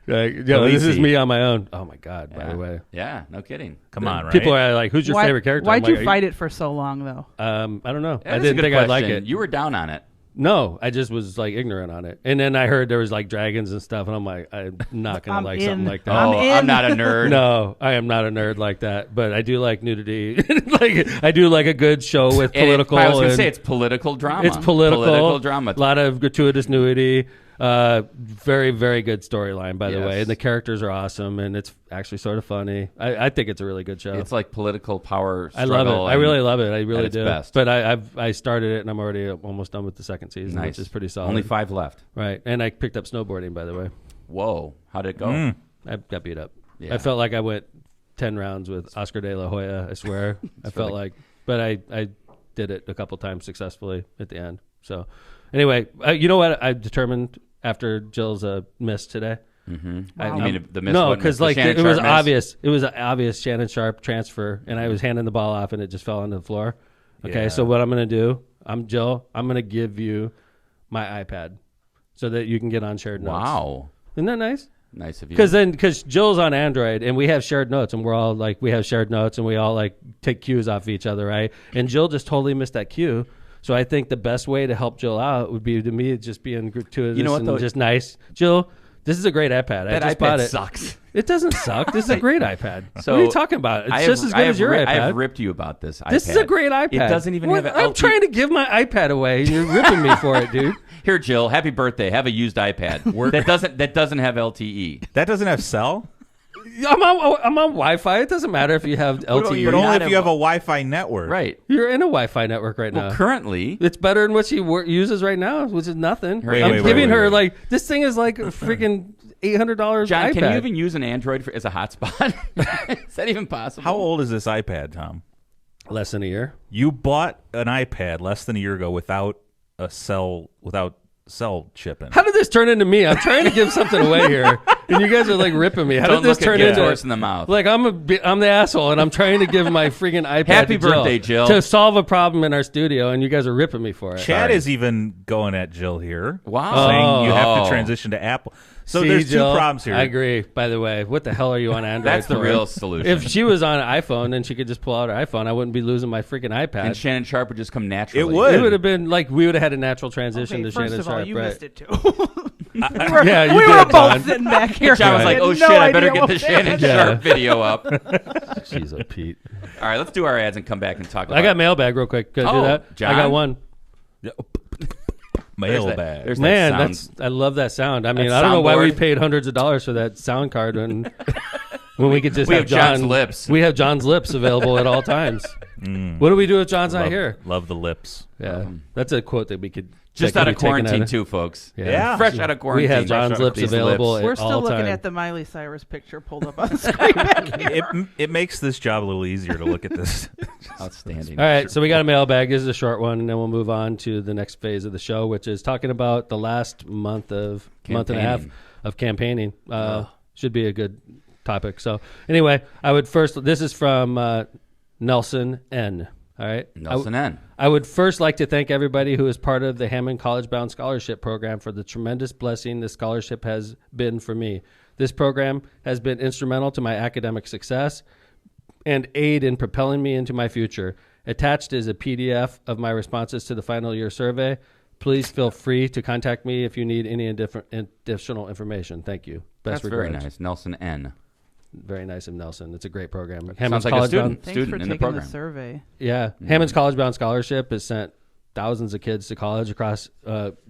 Like, this is Khaleesi. me on my own. Oh my god! By Yeah. the way, Yeah. No kidding. Come on, right? people are like, "Who's your favorite character?" Why'd I'm you like, fight it for so long, though? I don't know. That I is a didn't good think I'd like question. it. You were down on it. No, I just was like ignorant on it. And then I heard there was like dragons and stuff, and I'm like, I'm not gonna I'm like in. something like that. I'm Oh, in. I'm not a nerd. No, I am not a nerd like that, but I do like nudity. Like I do like a good show with And political. I was going to and say it's political drama. it's political drama. A lot of gratuitous nudity. Very, very good storyline, by the Yes. way. And the characters are awesome, and it's actually sort of funny. I think it's a really good show. It's like political power I struggle. love it. I really love it. I really its do. best. But I started it, and I'm already almost done with the second season, Nice. which is pretty solid. Only 5 left. Right, and I picked up snowboarding, by the way. Whoa. How'd it go? I got beat up. Yeah. I felt like I went 10 rounds with Oscar De La Hoya, I swear. I felt like, but I did it a couple times successfully at the end. So anyway, you know what I determined after Jill's miss today? Mm-hmm. Wow. You mean the miss? No, what miss? because The like Shannon it was Sharp miss? obvious. It was an obvious Shannon Sharp transfer, and I was handing the ball off, and it just fell onto the floor. Okay, Yeah. so what I'm going to do, I'm Jill. I'm going to give you my iPad so that you can get on shared notes. Wow. Isn't that nice? Nice of you. Because Jill's on Android and we have shared notes and we're all like, we have shared notes and we all like take cues off each other, right? And Jill just totally missed that cue. So I think the best way to help Jill out would be to me just being gratuitous You know what, and though? just nice. Jill, this is a great iPad. that I just iPad bought it. sucks. It doesn't suck. This is a great iPad. So what are you talking about? It's just as good as your iPad. I have ripped you about this iPad. This is a great iPad. It doesn't even What? have I'm trying to give my iPad away and you're ripping me for it, dude. Here, Jill, happy birthday. Have a used iPad. that doesn't have LTE. That doesn't have cell. I'm on Wi-Fi. It doesn't matter if you have LTE. But only not if you have a Wi-Fi network. Right. You're in a Wi-Fi network right Well, now. currently, It's better than what she uses right now, which is nothing. Wait, I'm wait, giving wait, her wait. like this thing is like a freaking $800 John, iPad. can you even use an Android as a hotspot? Is that even possible? How old is this iPad, Tom? Less than a year. You bought an iPad less than a year ago without cell chipping. How did this turn into me? I'm trying to give something away here, and you guys are like ripping me. How Don't did this look turn at into horse in the mouth. like I'm the asshole, and I'm trying to give my freaking iPad Happy to birthday, Jill. to solve a problem in our studio, and you guys are ripping me for it. Chad Sorry. is even going at Jill here. Wow. Saying you have Oh. to transition to Apple. So See, there's Jill, two problems here. I agree. By the way, what the hell are you on Android? That's the for? real solution. If she was on iPhone, then she could just pull out her iPhone. I wouldn't be losing my freaking iPad. and Shannon Sharp would just come naturally. It would. It would have been like we would have had a natural transition Okay, to first Shannon of all, Sharp, you right? missed it too. Yeah, you we did, were John. both sitting back here. John was We like, had "Oh no shit, I better idea get what the was Shannon happening. Sharp video up." Jeez, oh, Pete. All right, let's do our ads and come back and talk about I got mailbag real quick. Can I do Oh, that? John? I got one. Mailbag. There's Man, that sound. I love that sound. I mean, That I don't know why we soundboard. paid hundreds of dollars for that sound card when we could just We have have John's John lips. We have John's lips available at all times. What do we do if John's not here? Love the lips. Yeah, that's a quote that we could Just that out could of be taken quarantine out too, folks. Yeah. Fresh out of quarantine. We have John's lips These available lips. at We're still all looking time. at the Miley Cyrus picture pulled up on the screen back here. It makes this job a little easier to look at this. Outstanding. All right, so we got a mailbag. This is a short one, and then we'll move on to the next phase of the show, which is talking about the last month and a half Campaigning. of campaigning. Should be a good topic. So anyway, I would first. This is from Nelson N. All right, Nelson N. I would first like to thank everybody who is part of the Hammond College Bound Scholarship Program for the tremendous blessing this scholarship has been for me. This program has been instrumental to my academic success and aid in propelling me into my future. Attached is a PDF of my responses to the final year survey. Please feel free to contact me if you need any additional information. Thank you. Best That's very regards. nice. Nelson N. Very nice of Nelson. It's a great program. Sounds like a student. Thanks for in the taking program. the survey. Yeah, Hammond's College Bound Scholarship has sent thousands of kids to college across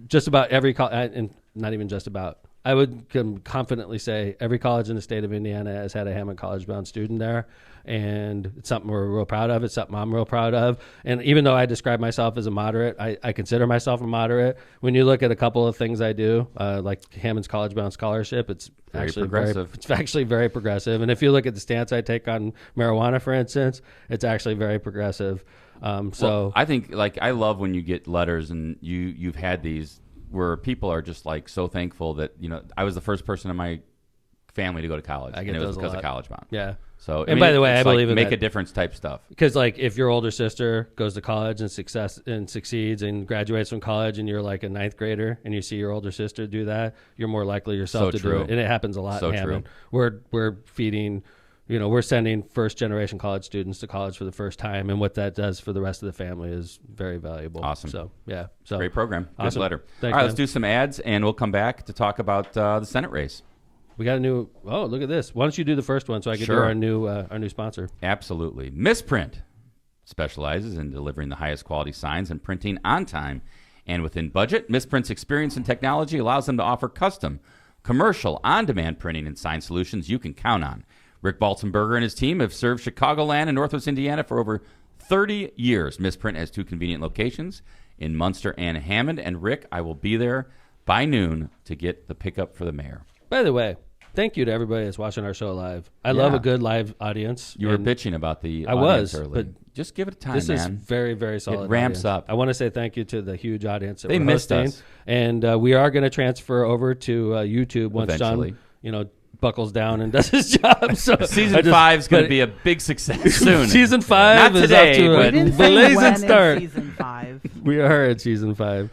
just about every college, and not even just about. I would confidently say every college in the state of Indiana has had a Hammond College Bound student there, and it's something we're real proud of. It's something I'm real proud of. And even though I describe myself as a moderate, I consider myself a moderate. When you look at a couple of things I do, like Hammond's College Bound Scholarship, it's Very actually progressive. it's actually very progressive. And if you look at the stance I take on marijuana, for instance, it's actually very progressive. Well, I think I love when you get letters and you've had these where people are just like so thankful that I was the first person in my family to go to college. I get and it was those a because of lot. College Bound. Yeah. So And by the way, it's I believe in make that. a difference type stuff. Because like if your older sister goes to college and succeeds and graduates from college, and you're like a ninth grader, and you see your older sister do that, you're more likely yourself So to true. do it. And it happens a lot So in Hammond. true. We're feeding, we're sending first generation college students to college for the first time, and what that does for the rest of the family is very valuable. Awesome. So yeah, so Great program. Good Awesome. letter. Thanks, All right, let's man. do some ads, and we'll come back to talk about the Senate race. We got a new. Oh, look at this. Why don't you do the first one so I can Sure. do our new sponsor? Absolutely. Misprint specializes in delivering the highest quality signs and printing on time and within budget. Misprint's experience and technology allows them to offer custom, commercial, on-demand printing and sign solutions you can count on. Rick Balzenberger and his team have served Chicagoland and Northwest Indiana for over 30 years. Misprint has 2 convenient locations in Munster and Hammond. And Rick, I will be there by noon to get the pickup for the mayor. By the way, thank you to everybody that's watching our show live. I love a good live audience. You were and bitching about the I audience was, early. but just give it time, This is man. very, very solid. ramps audience. up. I want to say thank you to the huge audience that They we're missed hosting. us. And we are going to transfer over to YouTube once Eventually. John, buckles down and does his job. So Season 5 is going to be a big success soon. Season 5 Not is today, off to but- a We didn't say blazing when start. in season 5. We are at season 5.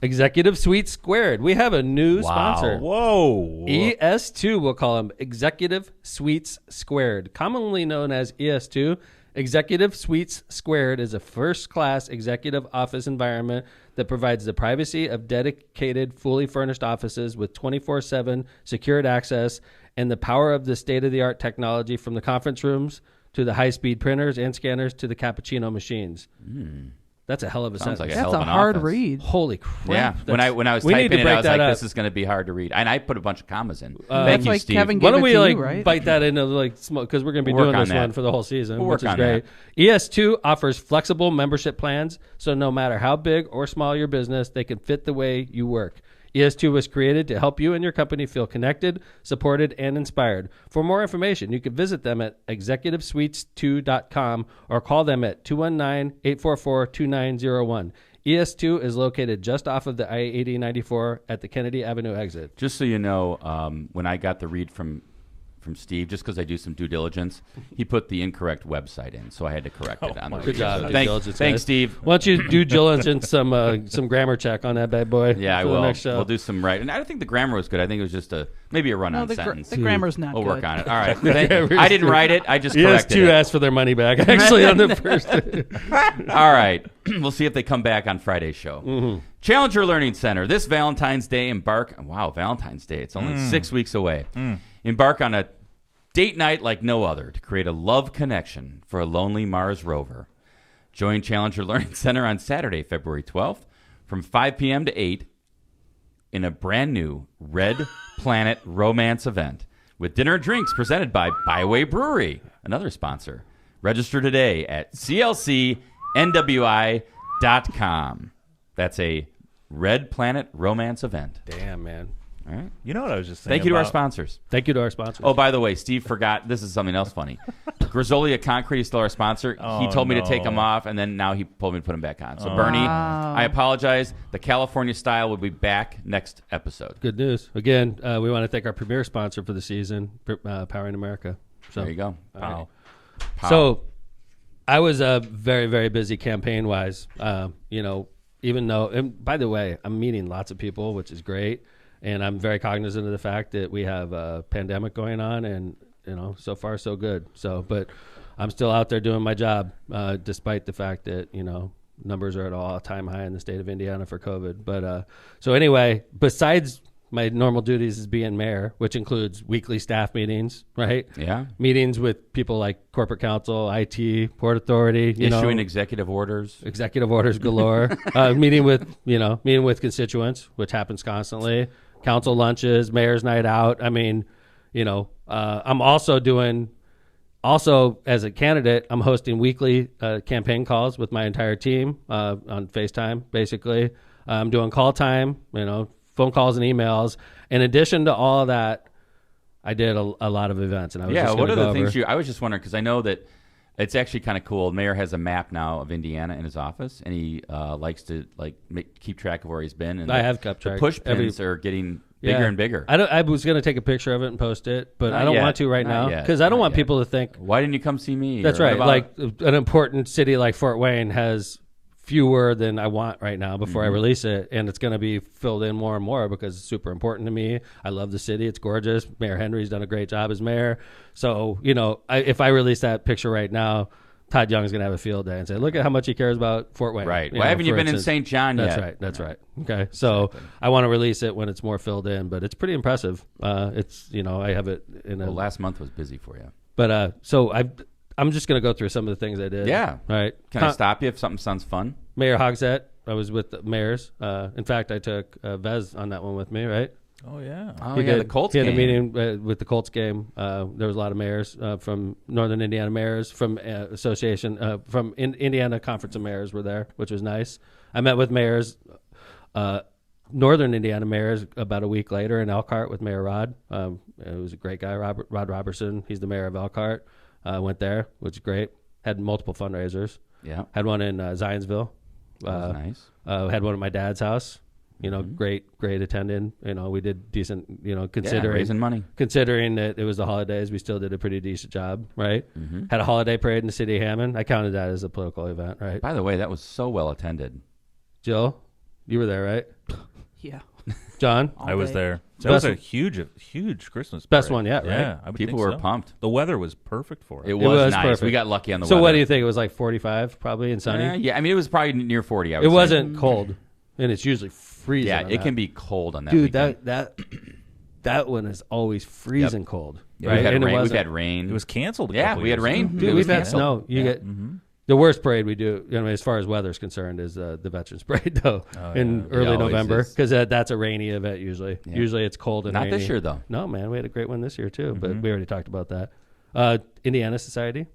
Executive Suite Squared. We have a new Wow. sponsor. Whoa. ES2, we'll call them Executive Suites Squared. Commonly known as ES2, Executive Suites Squared is a first-class executive office environment that provides the privacy of dedicated, fully furnished offices with 24/7 secured access and the power of the state-of-the-art technology from the conference rooms to the high-speed printers and scanners to the cappuccino machines. That's a hell of a Sounds sentence. like a That's hell of a an hard offense. read. Holy crap. Yeah, when I was we need typing to it, break I was that like, up. "This is going to be hard to read," and I put a bunch of commas in. That's Thank you, like Steve. Kevin Why gave don't it we to like you, right? bite that into like small, because we're going to be We'll doing work this on one that. for the whole season, We'll which work is on great. ES2 offers flexible membership plans, so no matter how big or small your business, they can fit the way you work. ES2 was created to help you and your company feel connected, supported, and inspired. For more information, you can visit them at executivesuites2.com or call them at 219-844-2901. ES2 is located just off of the I-80-94 at the Kennedy Avenue exit. Just so you know, when I got the read from Steve, just because I do some due diligence, he put the incorrect website in, so I had to correct it on the Good read. job. So Due thanks, diligence, guys. thanks, Steve. Why don't you do diligence some grammar check on that bad boy? Yeah, I for the will. next show. We'll do some right. And I don't think the grammar was good. I think it was just maybe a run-on the sentence. grammar's not We'll good. work on it. All right. I didn't write it. I just corrected ES2 it. asked for their money back, actually, on the first. All right. We'll see if they come back on Friday's show. Mm-hmm. Challenger Learning Center. This Valentine's Day, embark. Wow, Valentine's Day. It's only 6 weeks away. Embark on a date night like no other to create a love connection for a lonely Mars rover. Join Challenger Learning Center on Saturday, February 12th from 5 p.m. to 8 in a brand new Red Planet romance event with dinner and drinks presented by Byway Brewery, another sponsor. Register today at clcnwi.com. That's a Red Planet romance event. Damn, man. All right. You know what I was just thinking Thank you to our about? sponsors. Thank you to our sponsors. Oh, by the way, Steve forgot. This is something else funny. Grisolia Concrete is still our sponsor. He told me to take them off, and then now he told me to put them back on. So, Bernie, I apologize. The California Style will be back next episode. Good news. Again, we want to thank our premier sponsor for the season, Powering America. So, There you go. Wow. Pow. So I was very, very busy campaign-wise. Even though, and by the way, I'm meeting lots of people, which is great. And I'm very cognizant of the fact that we have a pandemic going on, and so far so good. So, but I'm still out there doing my job, despite the fact that numbers are at an all-time high in the state of Indiana for COVID. But so anyway, besides my normal duties as being mayor, which includes weekly staff meetings, right? Yeah. Meetings with people like corporate counsel, IT, Port Authority, Issuing executive orders. executive orders galore, meeting with constituents, which happens constantly. Council lunches, mayor's night out. I mean, I'm also as a candidate, I'm hosting weekly campaign calls with my entire team on FaceTime, basically. I'm doing call time, phone calls and emails. In addition to all of that, I did a lot of events. And I was just what are gonna the go things over. I was just wondering, because I know that it's actually kind of cool. The mayor has a map now of Indiana in his office, and he likes to keep track of where he's been. And I have kept track. The push pins are getting bigger and bigger. I was going to take a picture of it and post it, but Not I don't yet. want to right Not now yet. because I don't Not want yet. people to think. Why didn't you come see me? That's Or right. what about- Like an important city like Fort Wayne has fewer than I want right now before I release it, and it's going to be filled in more and more because it's super important to me. I love the city; it's gorgeous. Mayor Henry's done a great job as mayor. So if I release that picture right now, Todd Young's going to have a field day and say, "Look at how much he cares about Fort Wayne." Right. Why haven't you for been in instance. St. John That's yet? right. That's right. Okay. So I want to release it when it's more filled in, but it's pretty impressive. It's I have it in a. Well, last month was busy for you. But so I'm just going to go through some of the things I did. Yeah. All right. Can I stop you if something sounds fun? Mayor Hogsett. I was with the mayors. In fact, I took Vez on that one with me, right? Oh, yeah. Oh, He yeah, did. the Colts He had game. a meeting with the Colts game. There was a lot of mayors from Northern Indiana mayors, from association, from Indiana Conference of Mayors were there, which was nice. I met with mayors, Northern Indiana mayors, about a week later in Elkhart with Mayor Rod. It was a great guy, Rod Robertson. He's the mayor of Elkhart. Went there, which is great. Had multiple fundraisers. Yeah. Had one in Zionsville. That was nice. Had one at my dad's house. Great attending. We did decent. Considering raising money. considering that it was the holidays, we still did a pretty decent job, right? Had a holiday parade in the city of Hammond. I counted that as a political event, right? By the way, that was so well attended. Jill, you were there, right? Yeah. John, I was day. there. That Best- was a huge Christmas Best parade. one yet, right? Yeah, I would People think were so. pumped. The weather was perfect for it. It was nice. perfect. We got lucky on the So weather. what do you think? It was like 45 probably and sunny? Yeah, I mean, it was probably near 40, I would It say. wasn't cold, and it's usually freezing. Yeah, on it that. can be cold on that Dude, weekend. that one is always freezing cold. Yeah, Right? we've had And it rain. We've wasn't. had rain. It was canceled. a Yeah, couple we had years rain. ago. Dude, It was we've had canceled. snow. You get The worst parade we do, as far as weather's concerned, is the Veterans Parade, though, in early November, because that's a rainy event usually. Yeah. Usually it's cold and rainy. Not this year, though. No, man, we had a great one this year, too, but we already talked about that. Indiana Society.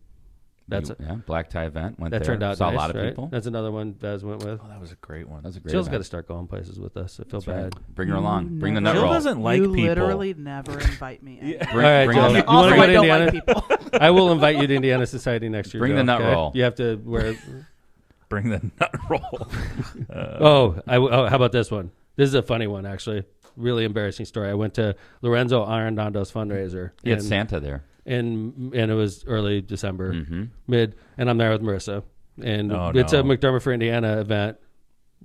That's black tie event. Went that there. turned out Saw nice, a lot of right? people. That's another one Vaz went with. Oh, that was a great one. That was a great Jill's event. got to start going places with us. I feel bad. Bring her along. Bring the nut Jill roll. doesn't like you people. literally never invite me. Bring, All right, bring Jill. the You nut- want to go I to don't Indiana? like people. I will invite you to Indiana Society next year. Bring Jill, the nut okay? roll. You have to wear. Bring the nut roll. How about this one? This is a funny one, actually. Really embarrassing story. I went to Lorenzo Arendondo's fundraiser. He had Santa there. And it was early December, and I'm there with Marissa. And it's a McDermott for Indiana event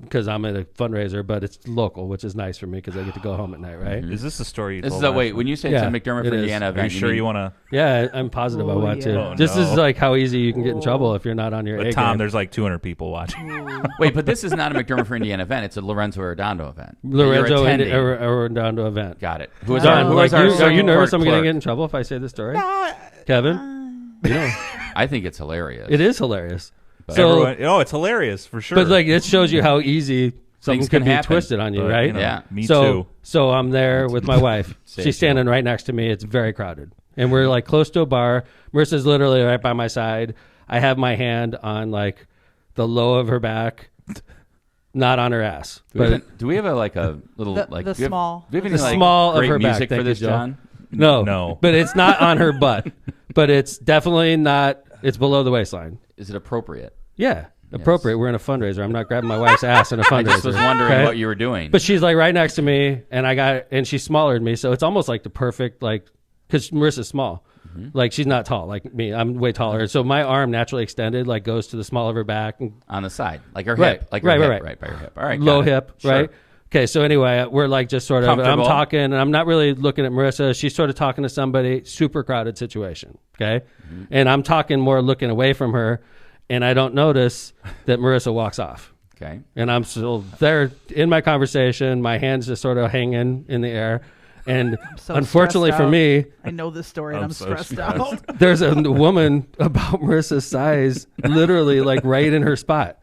because I'm at a fundraiser, but it's local, which is nice for me because I get to go home at night, right? Is this a story you This told is last wait. time? When you say it's a McDermott for Indiana Are event, you sure mean, you want to? Yeah, I'm positive I want to. Oh, This no. is like how easy you can get in trouble if you're not on your A But Tom, game. there's like 200 people watching. Wait, but this is not a McDermott for Indiana event. It's a Lorenzo Arredondo event. Lorenzo You're attending. Arredondo event. Got it. Who is Don, our? like, are you nervous I'm going going to get in trouble if I say this story? Kevin? I think it's hilarious. It is hilarious. So, Everyone, it's hilarious for sure. but like it shows you how easy something Things could can be happen. twisted on you, But, right? you know, Yeah. Me too. So I'm there with my wife. Say She's it, standing right next to me. It's very crowded. And we're like close to a bar. Marissa's literally right by my side. I have my hand on like the low of her back, not on her ass. Do we have a little The like the do we have- small. Do we have any The like small of great her back. music Thank for you, this, Joe. John? No. But it's not on her butt. But it's definitely not. It's below the waistline. Is it appropriate? Yeah, appropriate. We're in a fundraiser. I'm not grabbing my wife's ass in a fundraiser. I just was wondering okay? what you were doing. But she's like right next to me, and she's smaller than me, so it's almost like the perfect because Marissa's small, like she's not tall like me. I'm way taller, so my arm naturally extended goes to the small of her back, and on the side, like her Right. hip, like her Right, hip, right. right by her hip. All right, low got it. hip, Sure. right? Okay, so anyway, we're like just sort of, I'm Comfortable. talking, and I'm not really looking at Marissa. She's sort of talking to somebody, super crowded situation, okay? And I'm talking more looking away from her, and I don't notice that Marissa walks off. Okay. And I'm still there in my conversation, my hands just sort of hanging in the air. And So unfortunately stressed for out. me, I know this story and I'm I'm so stressed stressed. out. there's a woman about Marissa's size, literally right in her spot.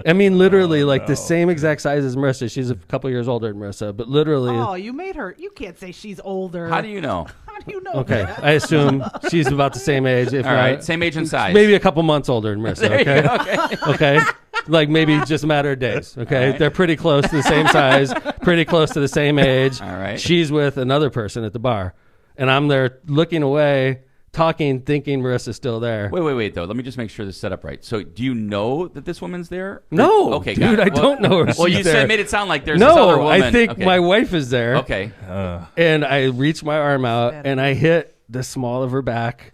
I mean, literally the same exact size as Marissa. She's a couple years older than Marissa, but literally. Oh, you made her. You can't say she's older. How do you know? How do you know Okay, that? I assume she's about the same age. If All right, not, same age and size. maybe a couple months older than Marissa. There you Okay, go, okay. okay, like maybe just a matter of days. Okay, All right. they're pretty close to the same size, pretty close to the same age. All right. She's with another person at the bar, and I'm there looking away, talking, thinking Marissa's still there. Wait, though. Let me just make sure this is set up right. So, do you know that this woman's there? No, Okay, dude, got it. I don't know her. Well, She's you there. made it sound like there's this other No, woman. I think Okay. my wife is there. Okay. And I reach my arm out and I hit the small of her back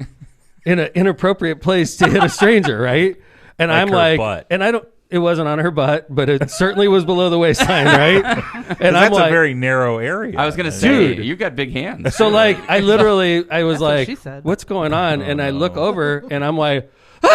in an inappropriate place to hit a stranger, right? And Like I'm her like, butt. and I don't. It wasn't on her butt, but it certainly was below the waistline, right? And I'm That's like, a very narrow area. I was gonna say, Dude. you've got big hands. so I literally, I was That's what like, she said. what's going on? And I look over and I'm like,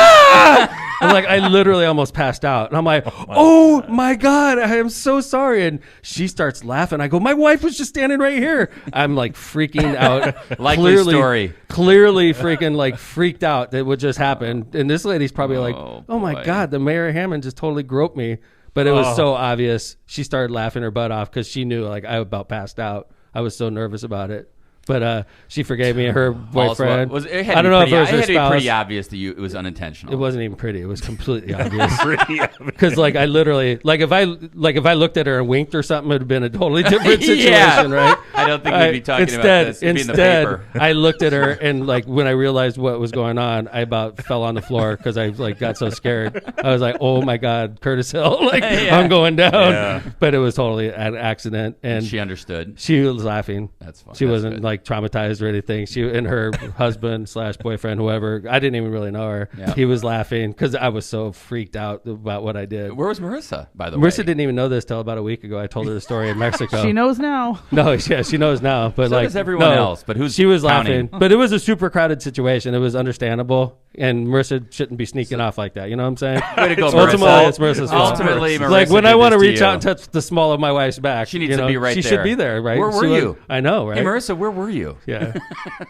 ah! And I literally almost passed out. And I'm like, oh my God, I am so sorry. And she starts laughing. I go, my wife was just standing right here. I'm freaking out. Likely story. Clearly freaking freaked out that what just happened. And this lady's probably oh my boy. God, the Mayor Hammond just totally groped me. But it was so obvious. She started laughing her butt off because she knew I about passed out. I was so nervous about it. But she forgave me. Her boyfriend. I don't know if it was her It had to be spouse. pretty obvious that it was unintentional. It wasn't even pretty. It was completely obvious. Because I literally if I looked at her and winked or something, it'd have been a totally different situation, Yeah. right? I don't think we'd be talking about this. It'd be in the paper. I looked at her and when I realized what was going on, I about fell on the floor because I got so scared. I was like, oh my God, Curtis Hill, Yeah. I'm going down. Yeah. But it was totally an accident, and She understood. she was laughing. That's fine. She That's wasn't good. traumatized or anything. She and her husband / boyfriend, whoever, I didn't even really know her. Yeah. He was laughing because I was so freaked out about what I did. Where was Marissa, by the way? Marissa didn't even know this till about a week ago. I told her the story in Mexico. She knows now. No, yeah, she knows now. But So does everyone else, but who's she was counting? laughing. But it was a super crowded situation. It was understandable. And Marissa shouldn't be sneaking off like that. You know what I'm saying? Way to go, Ultimately, Marissa. it's Marissa's fault. Ultimately, Marissa like when did I want to this reach you. out and touch the small of my wife's back, She needs to be right She there. should be there, right? Where were She was- you? I know, right? Hey, Marissa, where were you? Yeah.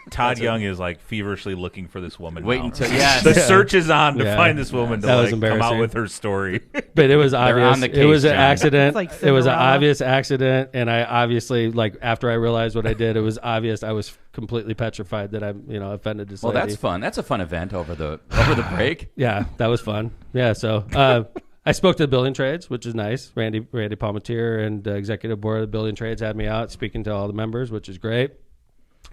Todd Young is like feverishly looking for this woman. Wait now. until The search is on to Yeah. find this woman to That was like come out embarrassing. with her story. But it was on obvious. the It was case, an John. accident. It's like It was an Cinderella. obvious accident, and I obviously, like, after I realized what I did, it was obvious. I was completely petrified that I'm, offended this Well, lady. that's fun. That's a fun event over the break. Yeah, that was fun. Yeah, so I spoke to the building trades, which is nice. Randy Palmetier and executive board of the building trades had me out speaking to all the members, which is great.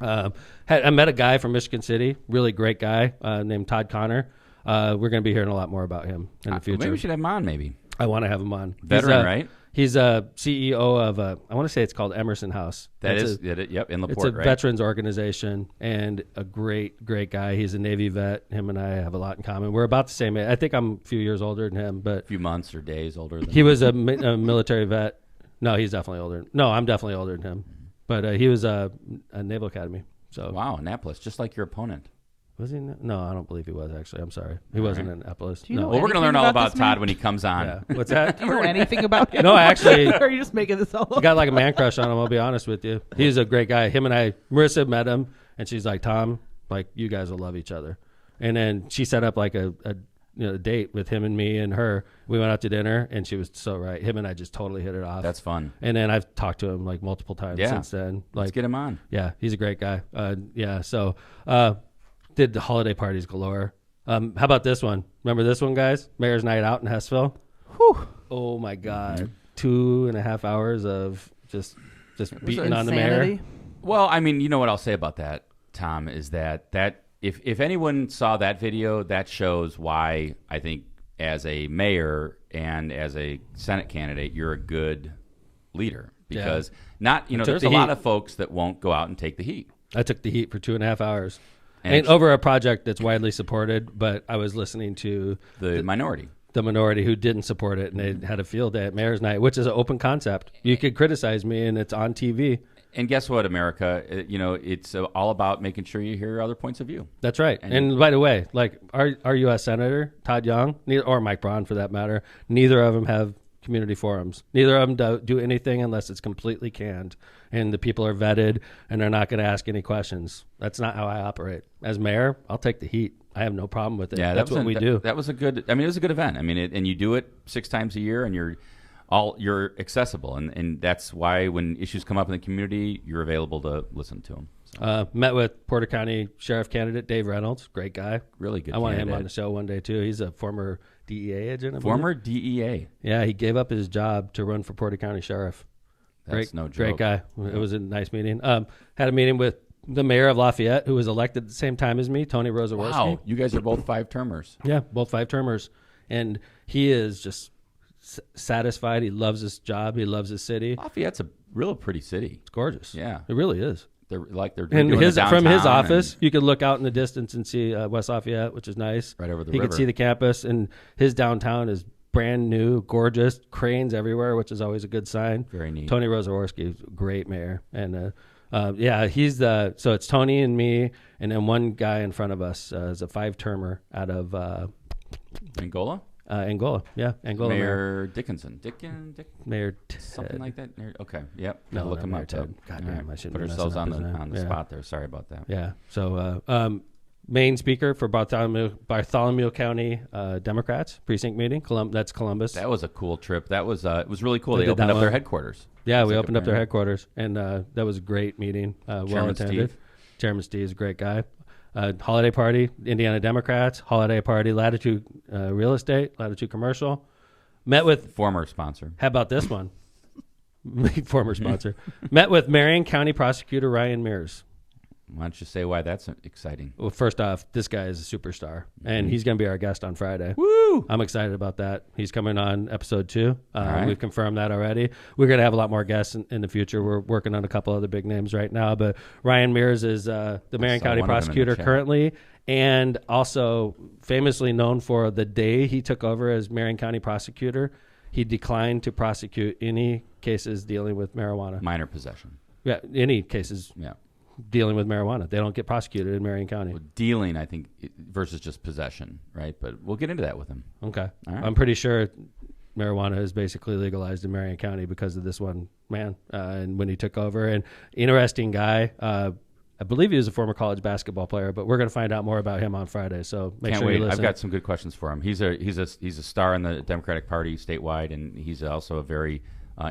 I met a guy from Michigan City, really great guy named Todd Connor. We're going to be hearing a lot more about him in the future. Maybe we should have him on. Maybe I want to have him on. veteran, right? He's a CEO of I want to say it's called Emerson House. Yep, in It's LaPorte, a right? veterans organization and a great guy. He's a Navy vet. Him and I have a lot in common. We're about the same age. I think I'm a few years older than him, but A few months or days older than he was a military vet. No, he's definitely older. No, I'm definitely older than him. But he was a Naval Academy. So Wow, Annapolis, just like your opponent. was he? No, I don't believe he was actually. I'm sorry, he wasn't in Annapolis. Do you No. know Well, we're going to learn anything all about about this man? Todd when he comes on. Yeah. What's that? Do you know anything about him? No, actually, Or are you just making this all I up? got like a man crush on him. I'll be honest with you. He's a great guy. Him and I, Marissa met him, and she's like, Tom, like, you guys will love each other. And then she set up like a date with him and me and her. We went out to dinner, and she was so right. Him and I just totally hit it off. That's fun. And then I've talked to him like multiple times Yeah. since then. Let's Like, get him on. yeah, he's a great guy. So did the holiday parties galore. How about this one? Remember this one, guys? Mayor's Night Out in Hessville. Whew. Oh my God, 2.5 hours of just beating on the mayor. Insanity. Well, I mean, you know what I'll say about that, Tom, is that if anyone saw that video, that shows why I think as a mayor and as a Senate candidate, you're a good leader. Because took there's the a lot heat. of folks that won't go out and take the heat. I took the heat for 2.5 hours. And And over a project that's widely supported, but I was listening to The minority. the minority who didn't support it, and they had a field day at Mayor's Night, which is an open concept. You could criticize me, and it's on TV. And guess what, America? It's all about making sure you hear other points of view. That's right. And by the way, like our U.S. Senator, Todd Young, or Mike Braun for that matter, neither of them have community forums. Neither of them do anything unless it's completely canned and the people are vetted and they're not going to ask any questions. That's not how I operate. As mayor, I'll take the heat. I have no problem with it. Yeah, that's what we do. That was a good. I mean, it was a good event. I mean, and you do it 6 times a year, and you're accessible, and that's why when issues come up in the community, you're available to listen to them. So, Met with Porter County Sheriff candidate Dave Reynolds. Great guy. really good. I want him candidate. on the show one day too. He's a former DEA agent. I believe. Former DEA. Yeah, he gave up his job to run for Porter County Sheriff. That's no joke. Great guy. It was a nice meeting. Had a meeting with the mayor of Lafayette, who was elected at the same time as me, Tony Rosaworski. Wow, you guys are both 5-termers. Yeah, both 5-termers. And he is just satisfied. He loves his job. He loves his city. Lafayette's a real pretty city. It's gorgeous. Yeah. It really is. They're And doing the from his downtown office, and you could look out in the distance and see West Lafayette, which is nice. Right over the You river. could see the campus, and his downtown is brand new, gorgeous, cranes everywhere, which is always a good sign. Very neat. Tony Rosaworski is a great mayor, and he's so it's Tony and me, and then one guy in front of us is a 5-termer out of Angola. Angola. Yeah, Angola Mayor Dickinson. Mayor Something Ted. like that. Okay. Yep. No, look not him Mayor up. Ted. God damn, I shouldn't Put be ourselves messing on up his name. the Yeah. spot there. Sorry about that. Yeah. So main speaker for Bartholomew County Democrats precinct meeting. That's Columbus. That was a cool trip. That was it was really cool. We They did opened that up their one. headquarters. Yeah, It's we like opened up their apparent- headquarters, and that was a great meeting. Well Chairman attended. Steve. Chairman Steve is a great guy. Holiday party, Indiana Democrats. Holiday party, Latitude Real Estate, Latitude Commercial. Met with. Former sponsor. How about this one? Former sponsor. Met with Marion County Prosecutor Ryan Mears. Why don't you say why that's exciting? Well, first off, this guy is a superstar, and he's going to be our guest on Friday. Woo! I'm excited about that. He's coming on episode 2. right. We've confirmed that already. We're going to have a lot more guests in the future. We're working on a couple other big names right now, but Ryan Mears is the Marion saw County one of them in the prosecutor chat. currently, and also famously known for the day he took over as Marion County prosecutor. He declined to prosecute any cases dealing with marijuana. Minor possession. Yeah, any cases Yeah. dealing with marijuana. They don't get prosecuted in Marion County. Well, dealing, I think, versus just possession, right? But we'll get into that with him. Okay. All right. I'm pretty sure marijuana is basically legalized in Marion County because of this one man and when he took over. And interesting guy, I believe he was a former college basketball player, but we're going to find out more about him on Friday. So make Can't sure you wait. listen. I've got some good questions for him. He's a star in the Democratic Party statewide, and he's also a very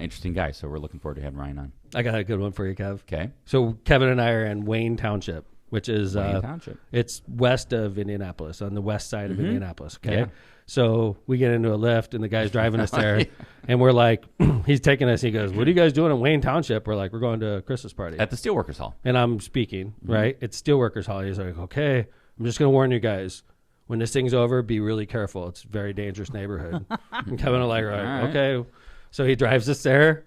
interesting guy. So we're looking forward to having Ryan on. I got a good one for you, Kev. Okay. So Kevin and I are in Wayne Township, which is Wayne Township. It's west of Indianapolis, on the west side of Indianapolis. Okay. Yeah. So we get into a lift, and the guy's driving us there, and we're like, he's taking us. He goes, "What are you guys doing in Wayne Township?" We're like, "We're going to a Christmas party At the Steelworkers Hall. And I'm speaking, right? It's Steelworkers Hall. He's like, "Okay, I'm just going to warn you guys. When this thing's over, be really careful. It's a very dangerous neighborhood." And Kevin and I are like, All right. okay. So he drives us there.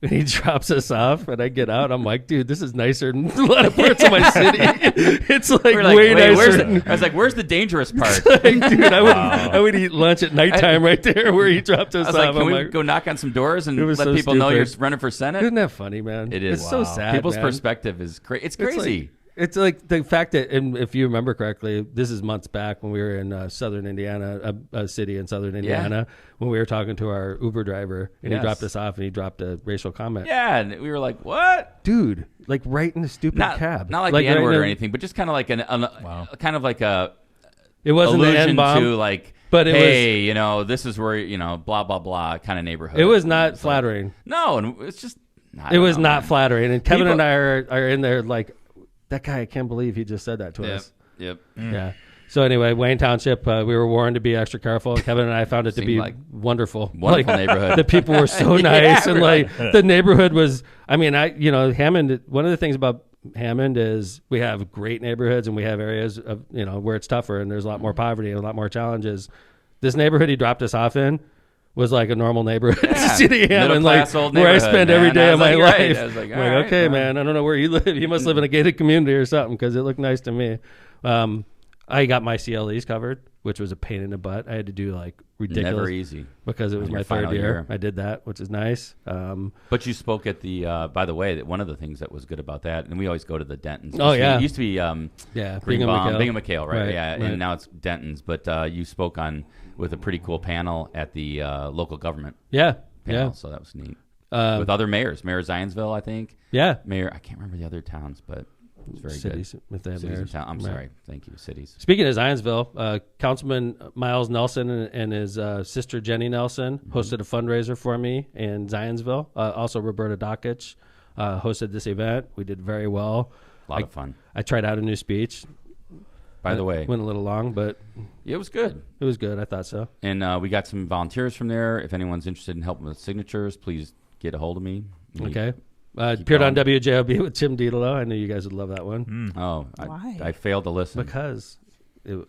And he drops us off, and I get out. I'm like, dude, this is nicer than a lot of parts of my city. It's like We're like, way wait, nicer. I was like, where's the dangerous part? Like, dude, I would eat lunch at nighttime right there where he dropped us I was off. like, can I'm we like, go knock on some doors and It let was so people know you're stupid. running for Senate? Isn't that funny, man? It is. It's so sad. People's man. perspective is it's crazy. It's like the fact that, and if you remember correctly, this is months back when we were in southern Indiana, a city in southern Indiana, when we were talking to our Uber driver, and he Yes. dropped us off, and he dropped a racial comment. Yeah, and we were like, what? Dude, like right in the stupid cab. Not like the right N-word in or the- anything, but just kind of like kind of like a It wasn't the allusion N-bomb. to like, but it hey, this is where, blah, blah, blah kind of neighborhood. it was not It's like- flattering. no, and it's just, It was not flattering. flattering. And Kevin People- and I are in there like, that guy, I can't believe he just said that to us. Yep. Yeah. So anyway, Wayne Township, we were warned to be extra careful. Kevin and I found it to Seemed be like wonderful. wonderful Like, neighborhood. The people were so Yeah, nice, and really. like the neighborhood was. I mean, Hammond. One of the things about Hammond is we have great neighborhoods, and we have areas of where it's tougher, and there's a lot more poverty and a lot more challenges. This neighborhood he dropped us off in was like a normal neighborhood in the city of Hammond, like Middle-class old where I neighborhood, spend man. every day I of was my like, right. life. I was like, I'm all like, right, okay, well. man, I don't know where you live. You must live in a gated community or something, because it looked nice to me. I got my CLEs covered, which was a pain in the butt. I had to do like ridiculous, Never easy. because it was On your my third final year. year. I did that, which is nice. But you spoke at the, by the way, that one of the things that was good about that, and we always go to the Dentons. Oh, yeah. It used to be Yeah, Greenbaum, Bingham McHale, right? Right, Yeah, right. and now it's Dentons. But you spoke with a pretty cool panel at the local government Yeah, panel, yeah, so that was neat. Um, With other mayors, Mayor Zionsville, I think. yeah. Mayor, I can't remember the other towns, but it was very Cities, good. if they have Cities and mayors. town. I'm Right. sorry. Thank you, cities. Speaking of Zionsville, Councilman Miles Nelson and his sister Jenny Nelson hosted a fundraiser for me in Zionsville. Also, Roberta Dockich hosted this event. We did very well. A lot of fun. I tried out a new speech. By the way, Went a little long, but it was good. it was good. I thought so. And we got some volunteers from there. If anyone's interested in helping with signatures, please get a hold of me. Okay. Keep Appeared on going. WJOB with Tim Dietlow. I knew you guys would love that one. Oh, Why? I failed to listen. Because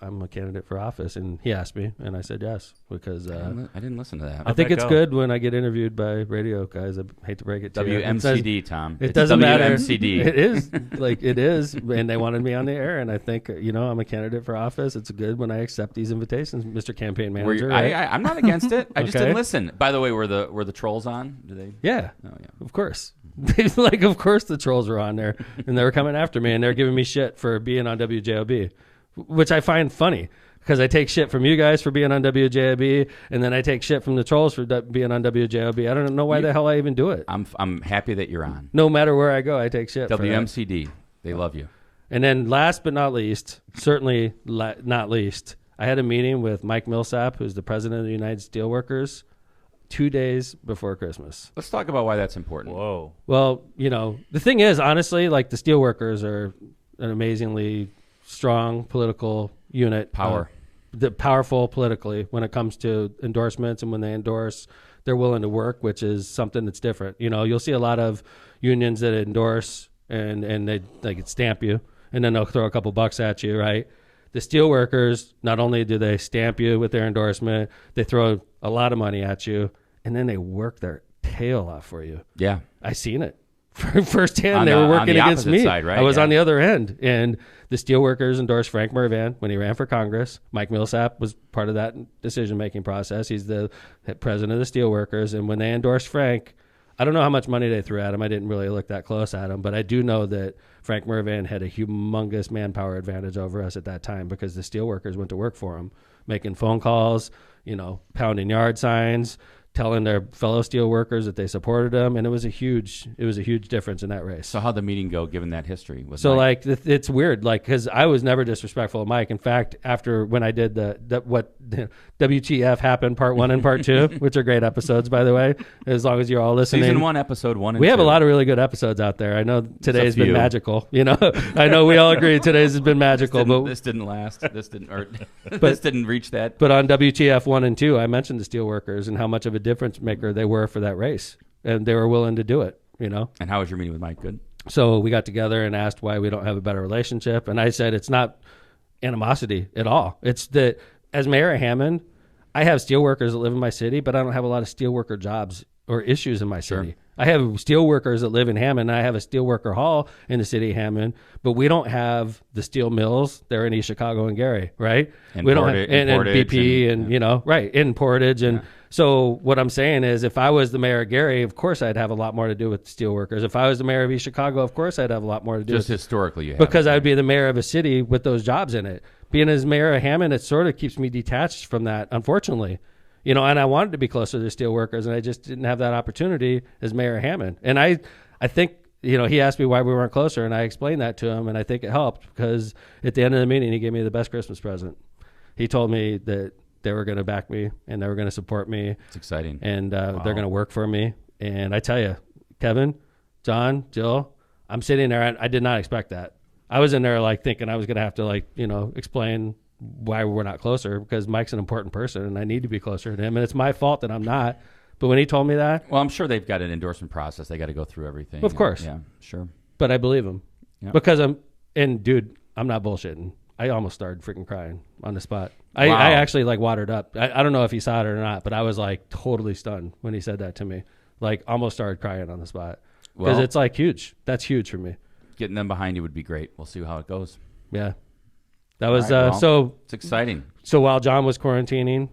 I'm a candidate for office, and he asked me, and I said yes, because I didn't listen to that. I think that it's go? good when I get interviewed by radio guys. I hate to break it to you. WMCD, Tom. It It's doesn't matter. WMCD. It is like it is, and they wanted me on the air, and I think I'm a candidate for office. It's good when I accept these invitations, Mr. Campaign Were Manager. you- right? I'm not against it. I just Okay. didn't listen. By the way, were the trolls on? Do they? Yeah, Oh yeah. of course. Of course the trolls were on there, and they were coming after me, and they're giving me shit for being on WJOB, which I find funny. Because I take shit from you guys for being on WJOB, and then I take shit from the trolls for being on WJOB. I don't know why the hell I even do it. I'm happy that you're on. No matter where I go, I take shit. for that. WMCD. They love you. And then last but not least, certainly not least, I had a meeting with Mike Millsap, who's the president of the United Steelworkers, 2 days before Christmas. Let's talk about why that's important. Whoa. Well, the thing is, honestly, like the Steelworkers are an amazingly strong political unit. Power. Powerful politically when it comes to endorsements, and when they endorse, they're willing to work, which is something that's different. You'll see a lot of unions that endorse and they could stamp you, and then they'll throw a couple bucks at you, right? The Steelworkers, not only do they stamp you with their endorsement, they throw a lot of money at you, and then they work their tail off for you. Yeah. I seen it firsthand. On They the- were on working the against opposite me. side, right? I was Yeah. on the other end, and the Steelworkers endorsed Frank Mervan when he ran for Congress. Mike Millsap was part of that decision-making process. He's the president of the Steelworkers, and when they endorsed Frank, I don't know how much money they threw at him. I didn't really look that close at him, but I do know that Frank Mervan had a humongous manpower advantage over us at that time, because the Steelworkers went to work for him, making phone calls, pounding yard signs, telling their fellow steel workers that they supported them, and it was a huge difference in that race. So how'd the meeting go, given that history? So like it's weird, like because I was never disrespectful of Mike. In fact, after when I did what WTF happened part 1 and part 2, which are great episodes by the way, as long as you're all listening. Season 1, episode 1 and we 2. have a lot of really good episodes out there. I know today's been magical. You know, I know we all agree today's has been magical, but this didn't last. This didn't reach that. But on WTF 1 and 2, I mentioned the steelworkers and how much of a difference maker they were for that race, and they were willing to do it. You know. And how was your meeting with Mike? Good. So we got together and asked why we don't have a better relationship, and I said it's not animosity at all. It's that as mayor of Hammond, I have steelworkers that live in my city, but I don't have a lot of steelworker jobs or issues in my city. I have steelworkers that live in Hammond. And I have a steelworker hall in the city of Hammond, but we don't have the steel mills there in East Chicago and Gary, right? And we don't have and BP and you know, right, in Portage. And so what I'm saying is, if I was the mayor of Gary, of course I'd have a lot more to do with steelworkers. If I was the mayor of East Chicago, of course I'd have a lot more to do. Just historically, you have because I'd be the mayor of a city with those jobs in it. Being as mayor of Hammond, it sort of keeps me detached from that, unfortunately. You know, and I wanted to be closer to the steelworkers, and I just didn't have that opportunity as mayor of Hammond. And I think, you know, he asked me why we weren't closer, and I explained that to him, and I think it helped because at the end of the meeting, he gave me the best Christmas present. He told me that they were going to back me and they were going to support me. It's exciting. And they're going to work for me. And I tell you, Kevin, John, Jill, I'm sitting there, and I did not expect that. I was in there like thinking I was going to have to like, you know, explain why we're not closer because Mike's an important person and I need to be closer to him. And it's my fault that I'm not. But when he told me that. Well, I'm sure they've got an endorsement process. They got to go through everything. Of course. Yeah, sure. But I believe him. Yep. Because dude, I'm not bullshitting. I almost started freaking crying on the spot. Wow. I actually like watered up. I don't know if he saw it or not, but I was like totally stunned when he said that to me. Like almost started crying on the spot. Because it's like huge. That's huge for me. Getting them behind you would be great. We'll see how it goes. Yeah. That was so it's exciting. So while John was quarantining,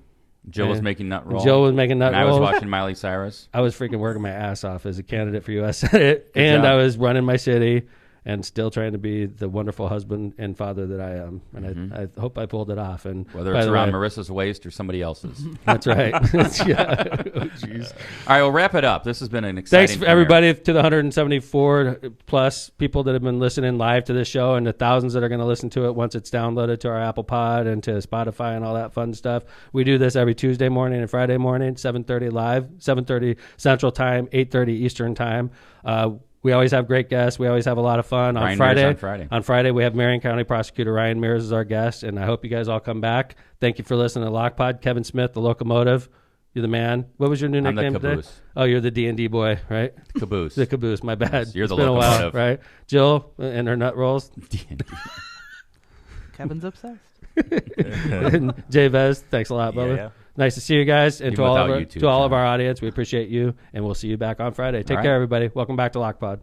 Jill was making nut roll. Jill was making nut roll. I was watching Miley Cyrus. I was freaking working my ass off as a candidate for U.S. Senate, Good and job. I was running my city and still trying to be the wonderful husband and father that I am. And I hope I pulled it off. And whether it's around Marissa's waist or somebody else's. That's right. Yeah. Oh, jeez. All right, we'll wrap it up. This has been an exciting Thanks for everybody to the 174 plus people that have been listening live to this show and the thousands that are going to listen to it once it's downloaded to our Apple Pod and to Spotify and all that fun stuff. We do this every Tuesday morning and Friday morning, 7:30 live, 7:30 Central Time, 8:30 Eastern Time. We always have great guests. We always have a lot of fun. On Friday, we have Marion County Prosecutor Ryan Mears as our guest, and I hope you guys all come back. Thank you for listening to LOCPOD. Kevin Smith, the locomotive. You're the man. What was your new nickname today? Oh, you're the D&D boy, right? Caboose. The caboose. My bad. Yes, you're the been locomotive. A while, right? Jill and her nut rolls. D&D. Kevin's obsessed. And Jay Vez, thanks a lot, brother. Yeah. Nice to see you guys. And Even to all without of our, YouTube, to all of John. our audience, we appreciate you, and we'll see you back on Friday. Take care, everybody. Welcome back to LOCPOD.